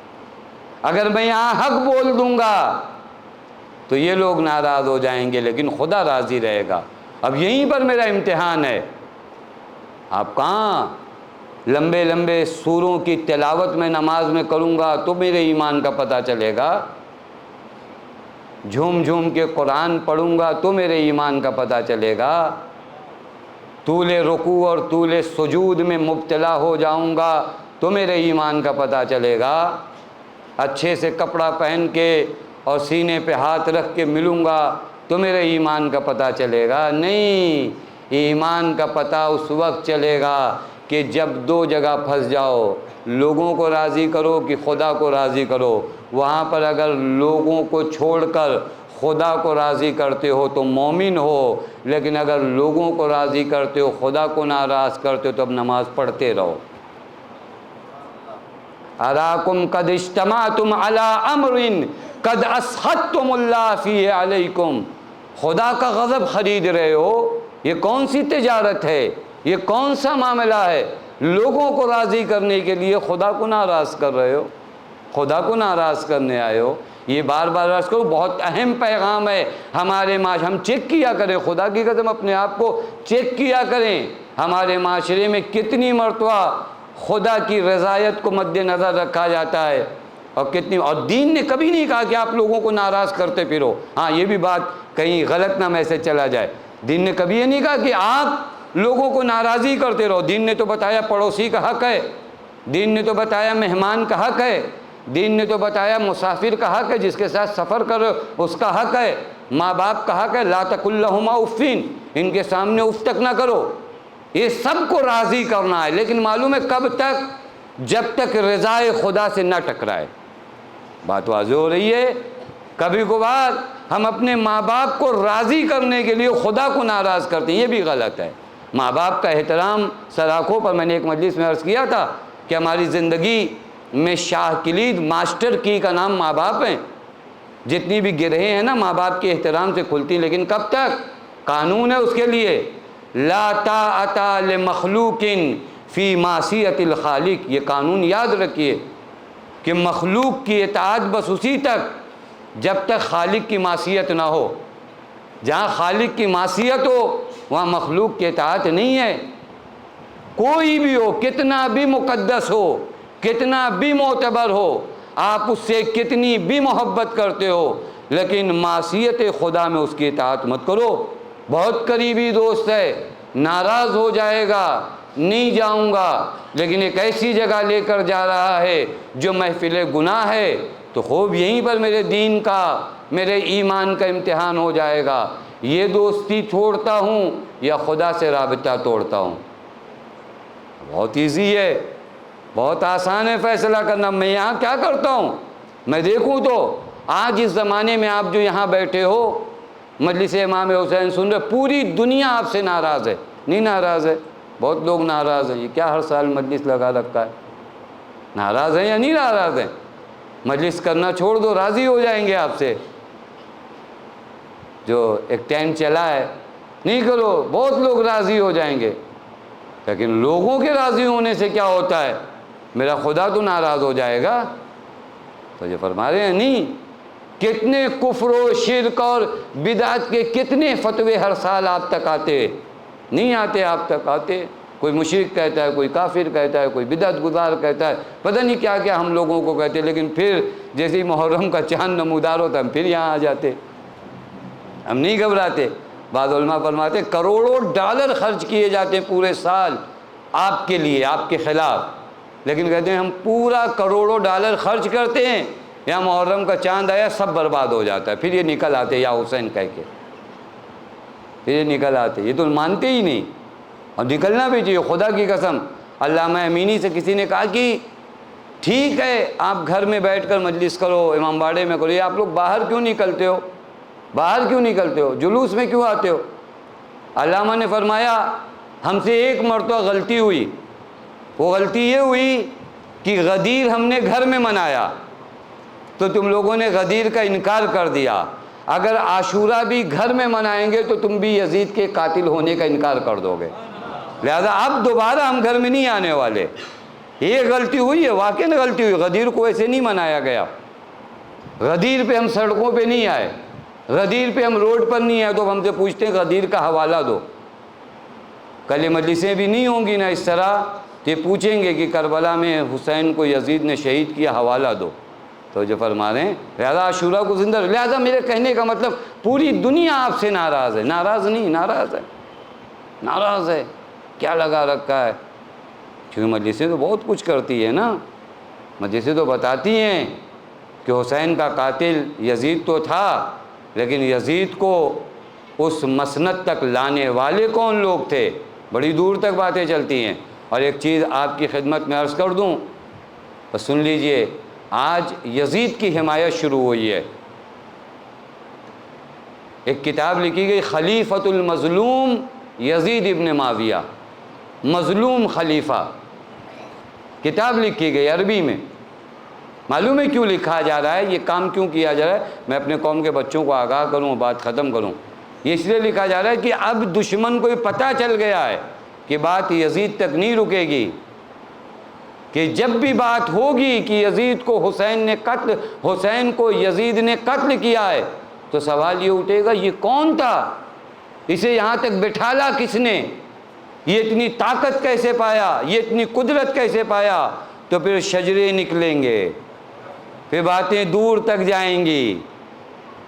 اگر میں یہاں حق بول دوں گا تو یہ لوگ ناراض ہو جائیں گے، لیکن خدا راضی رہے گا۔ اب یہیں پر میرا امتحان ہے۔ آپ کہاں لمبے لمبے سوروں کی تلاوت میں نماز میں کروں گا تو میرے ایمان کا پتہ چلے گا، جھوم جھوم کے قرآن پڑھوں گا تو میرے ایمان کا پتہ چلے گا، طول رکوع اور طول سجود میں مبتلا ہو جاؤں گا تو میرے ایمان کا پتہ چلے گا، اچھے سے کپڑا پہن کے اور سینے پہ ہاتھ رکھ کے ملوں گا تو میرے ایمان کا پتہ چلے گا۔ نہیں، ایمان کا پتہ اس وقت چلے گا کہ جب دو جگہ پھنس جاؤ، لوگوں کو راضی کرو کہ خدا کو راضی کرو۔ وہاں پر اگر لوگوں کو چھوڑ کر خدا کو راضی کرتے ہو تو مومن ہو، لیکن اگر لوگوں کو راضی کرتے ہو، خدا کو ناراض کرتے ہو، تو اب نماز پڑھتے رہو۔ اراکم قد اجتمعتم علی امر قد اسخطتم اللہ فیہ علیکم، خدا کا غضب خرید رہے ہو۔ یہ کون سی تجارت ہے، یہ کون سا معاملہ ہے؟ لوگوں کو راضی کرنے کے لیے خدا کو ناراض کر رہے ہو، خدا کو ناراض کرنے آئے ہو۔ یہ بار بار عرض کرو، بہت اہم پیغام ہے ہمارے معاشرے۔ ہم چیک کیا کریں، خدا کی قسم اپنے آپ کو چیک کیا کریں، ہمارے معاشرے میں کتنی مرتبہ خدا کی رضایت کو مد نظر رکھا جاتا ہے، اور دین نے کبھی نہیں کہا کہ آپ لوگوں کو ناراض کرتے پھرو۔ ہاں، یہ بھی بات کہیں غلط نہ میسج چلا جائے، دین نے کبھی یہ نہیں کہا کہ آپ لوگوں کو ناراضی کرتے رہو۔ دین نے تو بتایا پڑوسی کا حق ہے، دین نے تو بتایا مہمان کا حق ہے، دین نے تو بتایا مسافر کا حق ہے، جس کے ساتھ سفر کرو اس کا حق ہے، ماں باپ کا حق ہے، لا تقل لہما اف، ان کے سامنے اف تک نہ کرو۔ یہ سب کو راضی کرنا ہے، لیکن معلوم ہے کب تک؟ جب تک رضائے خدا سے نہ ٹکرائے۔ بات واضح ہو رہی ہے؟ کبھی کبھار ہم اپنے ماں باپ کو راضی کرنے کے لیے خدا کو ناراض کرتے ہیں، یہ بھی غلط ہے۔ ماں باپ کا احترام سراخوں پر، میں نے ایک مجلس میں عرض کیا تھا کہ ہماری زندگی میں شاہ کلید، ماسٹر کی کا نام ماں باپ ہیں۔ جتنی بھی گرہیں ہیں نا ماں باپ کے احترام سے کھلتی، لیکن کب تک؟ قانون ہے اس کے لیے، لا طاعۃ لمخلوق فی معصیۃ الخالق۔ یہ قانون یاد رکھیے کہ مخلوق کی اطاعت بس اسی تک جب تک خالق کی معصیت نہ ہو۔ جہاں خالق کی معصیت ہو وہاں مخلوق کی اطاعت نہیں ہے۔ کوئی بھی ہو، کتنا بھی مقدس ہو، کتنا بھی معتبر ہو، آپ اس سے کتنی بھی محبت کرتے ہو، لیکن معصیت خدا میں اس کی اطاعت مت کرو۔ بہت قریبی دوست ہے، ناراض ہو جائے گا، نہیں جاؤں گا، لیکن ایک ایسی جگہ لے کر جا رہا ہے جو محفل گناہ ہے، تو خوب یہیں پر میرے دین کا، میرے ایمان کا امتحان ہو جائے گا۔ یہ دوستی چھوڑتا ہوں یا خدا سے رابطہ توڑتا ہوں؟ بہت ایزی ہے، بہت آسان ہے فیصلہ کرنا۔ میں یہاں کیا کرتا ہوں؟ میں دیکھوں تو آج اس زمانے میں آپ جو یہاں بیٹھے ہو، مجلس امام حسین سن رہے، پوری دنیا آپ سے ناراض ہے، نہیں ناراض ہے؟ بہت لوگ ناراض ہیں۔ یہ کیا ہر سال مجلس لگا رکھا ہے؟ ناراض ہیں یا نہیں ناراض ہیں؟ مجلس کرنا چھوڑ دو، راضی ہو جائیں گے آپ سے۔ جو ایک ٹائم چلا ہے، نہیں کرو، بہت لوگ راضی ہو جائیں گے، لیکن لوگوں کے راضی ہونے سے کیا ہوتا ہے؟ میرا خدا تو ناراض ہو جائے گا۔ تو یہ فرما رہے ہیں نہیں، کتنے کفر و شرک اور بدعت کے کتنے فتوے ہر سال آپ تک آتے، نہیں آتے آپ تک؟ آتے، کوئی مشرک کہتا ہے، کوئی کافر کہتا ہے، کوئی بدعت گزار کہتا ہے، پتہ نہیں کیا کیا ہم لوگوں کو کہتے، لیکن پھر جیسے ہی محرم کا چاند نمودار ہوتا ہے ہم پھر یہاں آ جاتے، ہم نہیں گھبراتے۔ بعض علماء فرماتے کروڑوں ڈالر خرچ کیے جاتے ہیں پورے سال آپ کے لیے، آپ کے خلاف، لیکن کہتے ہیں ہم پورا کروڑوں ڈالر خرچ کرتے ہیں، یا محرم کا چاند آیا سب برباد ہو جاتا ہے، پھر یہ نکل آتے یا حسین کہہ کے، پھر یہ نکل آتے، یہ تو مانتے ہی نہیں۔ اور نکلنا بھی چاہیے. خدا کی قسم علامہ امینی سے کسی نے کہا کہ ٹھیک ہے آپ گھر میں بیٹھ کر مجلس کرو، امام باڑے میں کرو، یہ آپ لوگ باہر کیوں نکلتے ہو؟ باہر کیوں نکلتے ہو؟ جلوس میں کیوں آتے ہو؟ علامہ نے فرمایا ہم سے ایک مرتبہ غلطی ہوئی، وہ غلطی یہ ہوئی کہ غدیر ہم نے گھر میں منایا تو تم لوگوں نے غدیر کا انکار کر دیا. اگر عاشورہ بھی گھر میں منائیں گے تو تم بھی یزید کے قاتل ہونے کا انکار کر دو گے، لہذا اب دوبارہ ہم گھر میں نہیں آنے والے. یہ غلطی ہوئی ہے، واقعی غلطی ہوئی. غدیر کو ایسے نہیں منایا گیا، غدیر پہ ہم سڑکوں پہ نہیں آئے، غدیر پہ ہم روڈ پر نہیں آئے. تو ہم سے پوچھتے ہیں غدیر کا حوالہ دو. کل یہ مجلسیں بھی نہیں ہوں گی نا اس طرح، یہ پوچھیں گے کہ کربلا میں حسین کو یزید نے شہید کیا، حوالہ دو. تو جو فرما رہے ہیں لہذا عاشورہ کو زندہ. لہذا میرے کہنے کا مطلب پوری دنیا آپ سے ناراض ہے. ناراض نہیں، ناراض ہے، ناراض ہے. کیا لگا رکھا ہے؟ کیونکہ مجلسیں تو بہت کچھ کرتی ہے نا. مجلسیں تو بتاتی ہیں کہ حسین کا قاتل یزید تو تھا، لیکن یزید کو اس مسند تک لانے والے کون لوگ تھے؟ بڑی دور تک باتیں چلتی ہیں. اور ایک چیز آپ کی خدمت میں عرض کر دوں، بس سن لیجئے. آج یزید کی حمایت شروع ہوئی ہے. ایک کتاب لکھی گئی خلیفۃ المظلوم یزید ابن معاویہ، مظلوم خلیفہ، کتاب لکھی گئی عربی میں. معلوم ہے کیوں لکھا جا رہا ہے، یہ کام کیوں کیا جا رہا ہے؟ میں اپنے قوم کے بچوں کو آگاہ کروں، بات ختم کروں. یہ اس لیے لکھا جا رہا ہے کہ اب دشمن کو یہ پتہ چل گیا ہے کہ بات یزید تک نہیں رکے گی، کہ جب بھی بات ہوگی کہ یزید کو حسین کو یزید نے قتل کیا ہے تو سوال یہ اٹھے گا یہ کون تھا، اسے یہاں تک بٹھالا کس نے، یہ اتنی طاقت کیسے پایا، یہ اتنی قدرت کیسے پایا. تو پھر شجرے نکلیں گے، پھر باتیں دور تک جائیں گی.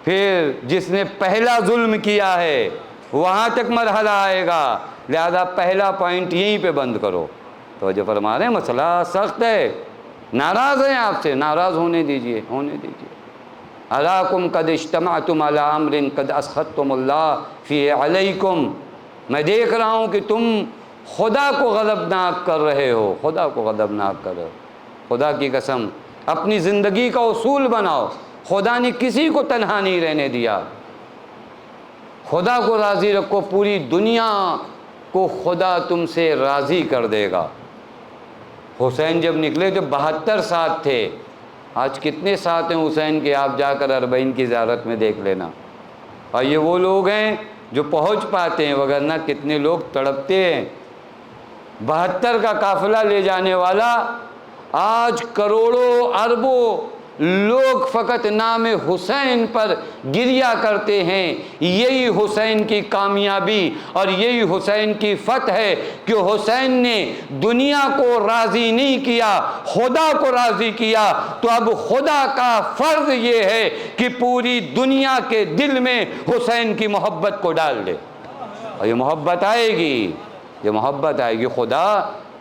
پھر جس نے پہلا ظلم کیا ہے وہاں تک مرحلہ آئے گا. لہذا پہلا پوائنٹ یہیں پہ بند کرو. تو جو فرما رہے ہیں مسئلہ سخت ہے. ناراض ہیں آپ سے، ناراض ہونے دیجئے، ہونے دیجئے. اراکم قد اجتمعتم علی امر قد اسخطتم اللہ فی علیکم. میں دیکھ رہا ہوں کہ تم خدا کو غضبناک کر رہے ہو، خدا کو غضبناک کر رہے ہو. خدا کی قسم اپنی زندگی کا اصول بناؤ. خدا نے کسی کو تنہا نہیں رہنے دیا. خدا کو راضی رکھو، پوری دنیا کو خدا تم سے راضی کر دے گا. حسین جب نکلے تو 72 ساتھ تھے. آج کتنے ساتھ ہیں حسین کے؟ آپ جا کر اربعین کی زیارت میں دیکھ لینا. اور یہ وہ لوگ ہیں جو پہنچ پاتے ہیں، وگرنہ کتنے لوگ تڑپتے ہیں. 72 کا قافلہ لے جانے والا آج کروڑوں اربوں لوگ فقط نام حسین پر گریہ کرتے ہیں. یہی حسین کی کامیابی اور یہی حسین کی فتح ہے کہ حسین نے دنیا کو راضی نہیں کیا، خدا کو راضی کیا. تو اب خدا کا فرض یہ ہے کہ پوری دنیا کے دل میں حسین کی محبت کو ڈال دے. اور یہ محبت آئے گی، یہ محبت آئے گی.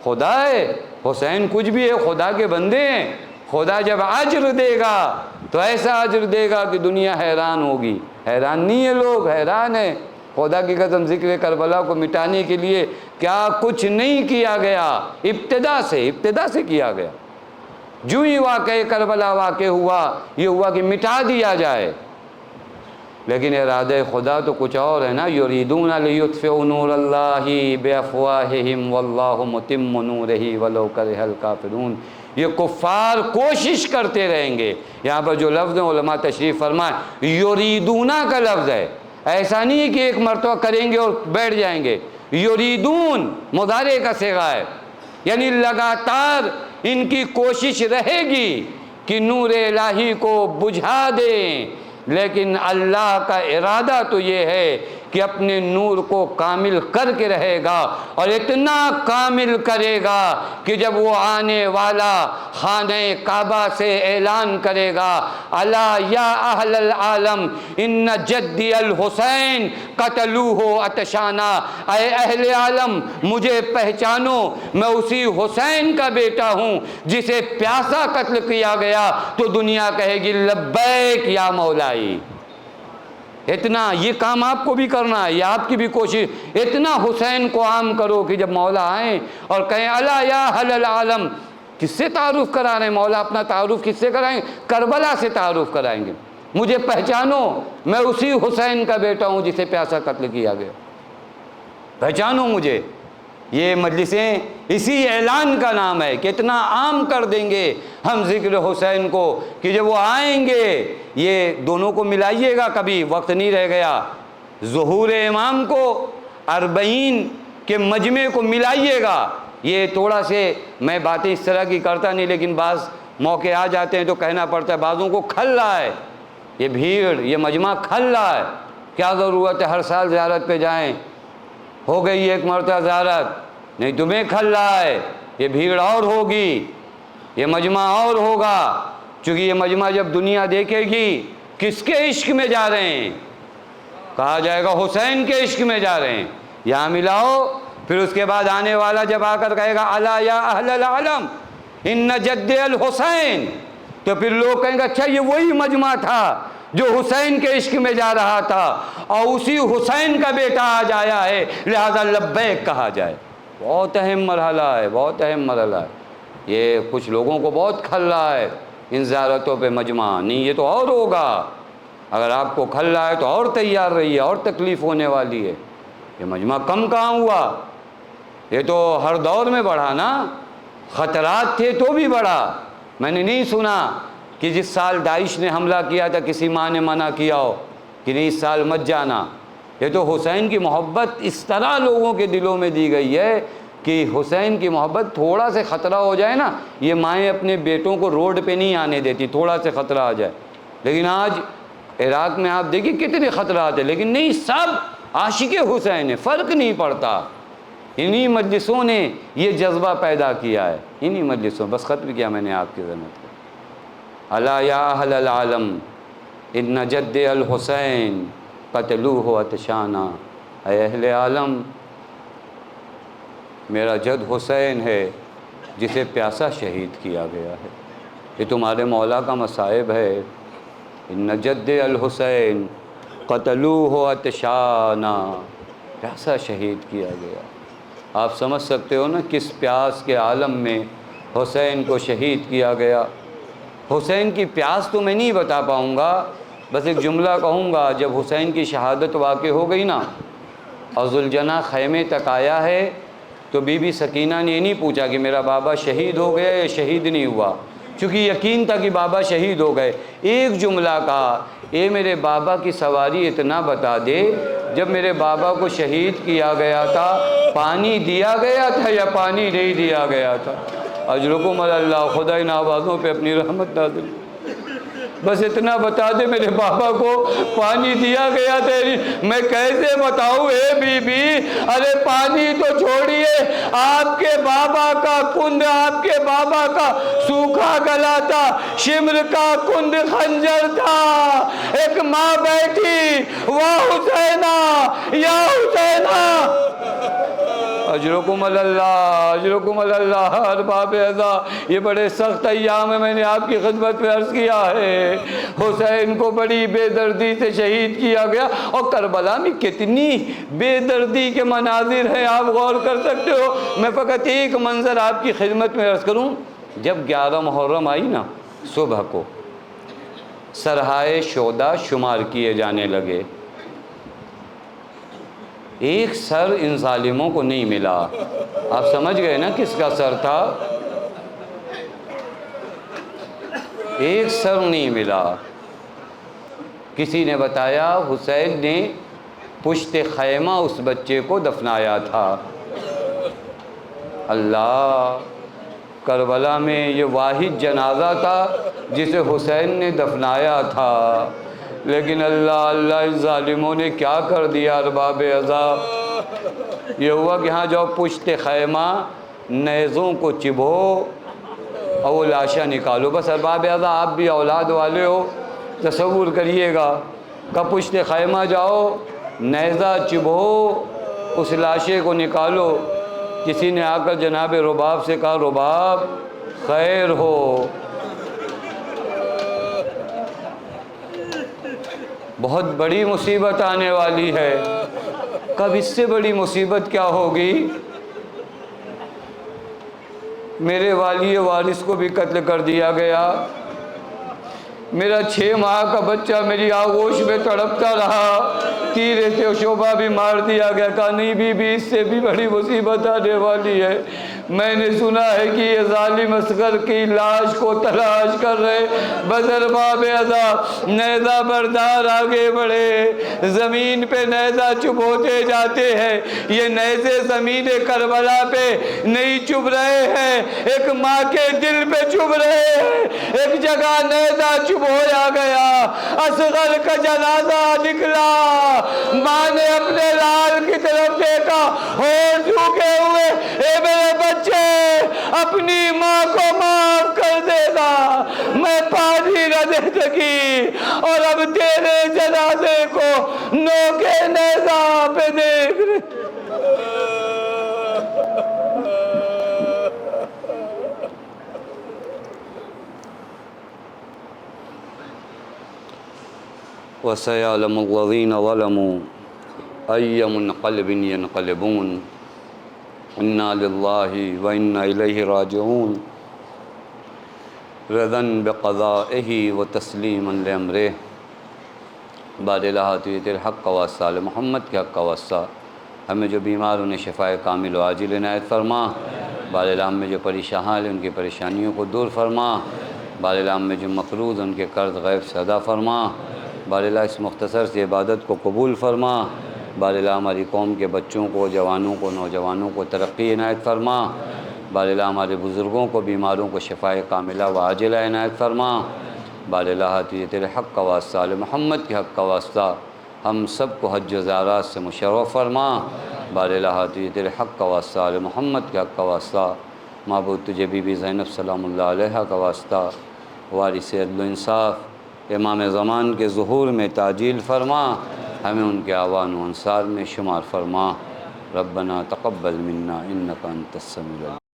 خدا ہے، حسین کچھ بھی ہے، خدا کے بندے ہیں. خدا جب اجر دے گا تو ایسا اجر دے گا کہ دنیا حیران ہوگی. حیران نہیں ہے لوگ، حیران ہے. خدا کی قسم ذکر کربلا کو مٹانے کے لیے کیا کچھ نہیں کیا گیا، ابتدا سے کیا گیا. جو ہی واقعہ کربلا واقع ہوا، یہ ہوا کہ مٹا دیا جائے. لیکن ارادہ خدا تو کچھ اور ہے نا. یریدون لیطفئوا نور اللہ بافواہہم واللہ متم نورہ ولو کرہ الکافرون. یہ کفار کوشش کرتے رہیں گے. یہاں پر جو لفظ ہیں علماء تشریف فرمائیں، یریدونا کا لفظ ہے. ایسا نہیں ہے کہ ایک مرتبہ کریں گے اور بیٹھ جائیں گے. یریدون مضارع کا صیغہ ہے، یعنی لگاتار ان کی کوشش رہے گی کہ نور الہی کو بجھا دیں. لیکن اللہ کا ارادہ تو یہ ہے کہ اپنے نور کو کامل کر کے رہے گا، اور اتنا کامل کرے گا کہ جب وہ آنے والا خانہ کعبہ سے اعلان کرے گا الا یا اہل العالم ان جدی الحسین قتلوہ عطشانا. اے اہل عالم مجھے پہچانو، میں اسی حسین کا بیٹا ہوں جسے پیاسا قتل کیا گیا. تو دنیا کہے گی لبیک یا مولائی. اتنا یہ کام آپ کو بھی کرنا ہے، یہ آپ کی بھی کوشش، اتنا حسین کو عام کرو کہ جب مولا آئیں اور کہیں الا یا اہل العالم، کس سے تعارف کرا رہے ہیں مولا؟ اپنا تعارف کس سے کرائیں؟ کربلا سے تعارف کرائیں گے، مجھے پہچانو، میں اسی حسین کا بیٹا ہوں جسے پیاسا قتل کیا گیا، پہچانو مجھے۔ یہ مجلسیں اسی اعلان کا نام ہے کہ اتنا عام کر دیں گے ہم ذکر حسین کو کہ جب وہ آئیں گے، یہ دونوں کو ملائیے گا، کبھی وقت نہیں رہ گیا، ظہور امام کو 40 کے مجمع کو ملائیے گا۔ یہ تھوڑا سے میں باتیں اس طرح کی کرتا نہیں، لیکن بعض موقع آ جاتے ہیں تو کہنا پڑتا ہے، بعضوں کو کھل رہا ہے، یہ بھیڑ، یہ مجمع کھل رہا ہے، کیا ضرورت ہے ہر سال زیارت پہ جائیں؟ ہو گئی ایک مرتبہ زیارت، نہیں تمہیں کھل رہا ہے، یہ بھیڑ اور ہوگی، یہ مجمع اور ہوگا، چونکہ یہ مجمع جب دنیا دیکھے گی کس کے عشق میں جا رہے ہیں، کہا جائے گا حسین کے عشق میں جا رہے ہیں، یہاں ملاؤ، پھر اس کے بعد آنے والا جب آ کر کہے گا الا یا اہل العالم ان جد الحسین، تو پھر لوگ کہیں گے اچھا یہ وہی مجمع تھا جو حسین کے عشق میں جا رہا تھا، اور اسی حسین کا بیٹا آج آیا ہے، لہذا لبیک کہا جائے۔ بہت اہم مرحلہ ہے، بہت اہم مرحلہ ہے، یہ کچھ لوگوں کو بہت کھل رہا ہے ان زیارتوں پہ مجمع، نہیں یہ تو اور ہوگا، اگر آپ کو کھل رہا ہے تو اور تیار رہیے، اور تکلیف ہونے والی ہے، یہ مجمع کم کہاں ہوا، یہ تو ہر دور میں بڑھا نا، خطرات تھے تو بھی بڑھا۔ میں نے نہیں سنا کہ جس سال داعش نے حملہ کیا تھا کسی ماں نے منع کیا ہو کہ نہیں اس سال مت جانا، یہ تو حسین کی محبت اس طرح لوگوں کے دلوں میں دی گئی ہے کہ حسین کی محبت، تھوڑا سے خطرہ ہو جائے نا، یہ مائیں اپنے بیٹوں کو روڈ پہ نہیں آنے دیتی، تھوڑا سے خطرہ آ جائے، لیکن آج عراق میں آپ دیکھیں کتنے خطرات ہیں، لیکن نہیں، سب عاشق حسین ہے، فرق نہیں پڑتا۔ انہی مجلسوں نے یہ جذبہ پیدا کیا ہے، انہی مجلسوں، بس ختم کیا میں نے آپ کی خدمت کو۔ الا یا اہل العالم ان جد الحسین قتلوہ عطشانا، اے اہل عالم میرا جد حسین ہے جسے پیاسا شہید کیا گیا ہے، یہ تمہارے مولا کا مصائب ہے۔ ان جد الحسین قتلوہ عطشانا، پیاسا شہید کیا گیا۔ آپ سمجھ سکتے ہو نا کس پیاس کے عالم میں حسین کو شہید کیا گیا۔ حسین کی پیاس تو میں نہیں بتا پاؤں گا، بس ایک جملہ کہوں گا، جب حسین کی شہادت واقع ہو گئی نا اور ذوالجناح خیمے تک آیا ہے تو بی بی سکینہ نے یہ نہیں پوچھا کہ میرا بابا شہید ہو گیا یا شہید نہیں ہوا، چونکہ یقین تھا کہ بابا شہید ہو گئے، ایک جملہ کہا، اے میرے بابا کی سواری اتنا بتا دے، جب میرے بابا کو شہید کیا گیا تھا پانی دیا گیا تھا یا پانی نہیں دیا گیا تھا؟ اجرکم اللہ، خدا ان آوازوں پہ اپنی رحمت نازل، بس اتنا بتا دے میرے بابا کو پانی دیا گیا تھا۔ میں کیسے بتاؤں اے بی بی، ارے پانی تو چھوڑیے، آپ کے بابا کا کند، آپ کے بابا کا سوکھا گلا تھا، شمر کا کند خنجر تھا، ایک ماں بیٹھی، واہ حسینہ یا حسینہ، اجرکم اللہ، اجرکم اللہ۔ ارباب اعضا، یہ بڑے سخت ایام میں نے آپ کی خدمت میں عرض کیا ہے، حسین کو بڑی بے دردی سے شہید کیا گیا، اور کربلا میں کتنی بے دردی کے مناظر ہیں آپ غور کر سکتے ہو۔ میں فقط ایک منظر آپ کی خدمت میں عرض کروں، جب 11 محرم آئی نا، صبح کو سرہائے شہداء شمار کیے جانے لگے، ایک سر ان ظالموں کو نہیں ملا۔ آپ سمجھ گئے نا کس کا سر تھا؟ ایک سر نہیں ملا۔ کسی نے بتایا حسین نے پشت خیمہ اس بچے کو دفنایا تھا۔ اللہ، کربلا میں یہ واحد جنازہ تھا جسے حسین نے دفنایا تھا، لیکن اللہ ان ظالموں نے کیا کر دیا ارباب اعضا، یہ ہوا کہ ہاں جاؤ پشت خیمہ نیزوں کو چبھو اور وہ لاشیں نکالو۔ بس ارباب اعضا آپ بھی اولاد والے ہو، تصور کریے گا کہ پشت خیمہ جاؤ، نیزہ چبھو، اس لاشے کو نکالو۔ کسی نے آ کر جناب رباب سے کہا رباب خیر ہو، بہت بڑی مصیبت آنے والی ہے۔ کب اس سے بڑی مصیبت کیا ہوگی؟ میرے والی وارث کو بھی قتل کر دیا گیا، میرا 6 ماہ کا بچہ میری آغوش میں تڑپتا رہا، تیرے سے شعبہ بھی مار دیا گیا۔ کہا نہیں بی بی، اس سے بھی بڑی مصیبت آنے والی ہے۔ میں نے سنا ہے کہ یہ ظالم اصغر کی لاش کو تلاش کر رہے، بدر باب عذاب نیزہ بردار آگے بڑھے، زمین پہ نیزہ چبھ ہوتے جاتے ہیں۔ یہ نیزے زمین کربلا پہ نہیں چبھ رہے ہیں، ایک ماں کے دل پہ چبھ رہے ہیں۔ ایک جگہ نیزہ چبھویا گیا، اصغر کا جنازہ نکلا، ماں نے اپنے لال کی طرف دیکھا، ہونٹ جھکے ہوئے، اے میرے بچے، اپنی ماں کو معاف کر دے گا، میں پانی نہ دے سکی، اور اب تیرے جنازے کو نوکے نیزہ پہ دیکھ رہے۔ وَسَيَعْلَمُ الَّذِينَ ظَلَمُوا أَيَّ مُنْقَلِبٍ يَنْقَلِبُونَ إِنَّا لِلَّهِ وَإِنَّا إِلَيْهِ راجعون رضا بقضائه وتسلیما لأمره۔ بار الہٰۃ الحق کا واسطہ، محمد کے حق کا واسطہ، ہمیں جو بیمار انہیں شفاء کامل و عاجل عنایت فرما۔ بار الہٰ میں جو پریشان ہیں ان کی پریشانیوں کو دور فرما۔ بار الہٰ میں جو مقروض ان کے قرض غیب سے ادا فرما۔ بار الہٰ اس مختصر سی عبادت کو قبول فرما۔ بار الہٰ ہماری قوم کے بچوں کو، جوانوں کو، نوجوانوں کو ترقی عنایت فرما۔ بار الہٰ ہمارے بزرگوں کو، بیماروں کو شفاء کاملہ و عاجلہ عنایت فرما۔ بار الہٰ تیرے حق کا واسطہ، محمد کے حق کا واسطہ، ہم سب کو حج و زیارات سے مشرف فرما۔ بار الہٰ تیرے حق کا واسطہ، محمد کے حق کا واسطہ، معبود تجھے بی بی زینب سلام اللہ علیہ کا واسطہ، وارث عدل و انصاف امام زمان کے ظہور میں تعجیل فرما، ہمیں ان کے اعوان و انصار میں شمار فرما۔ ربنا تقبل منا انک انت السمیع العلیم۔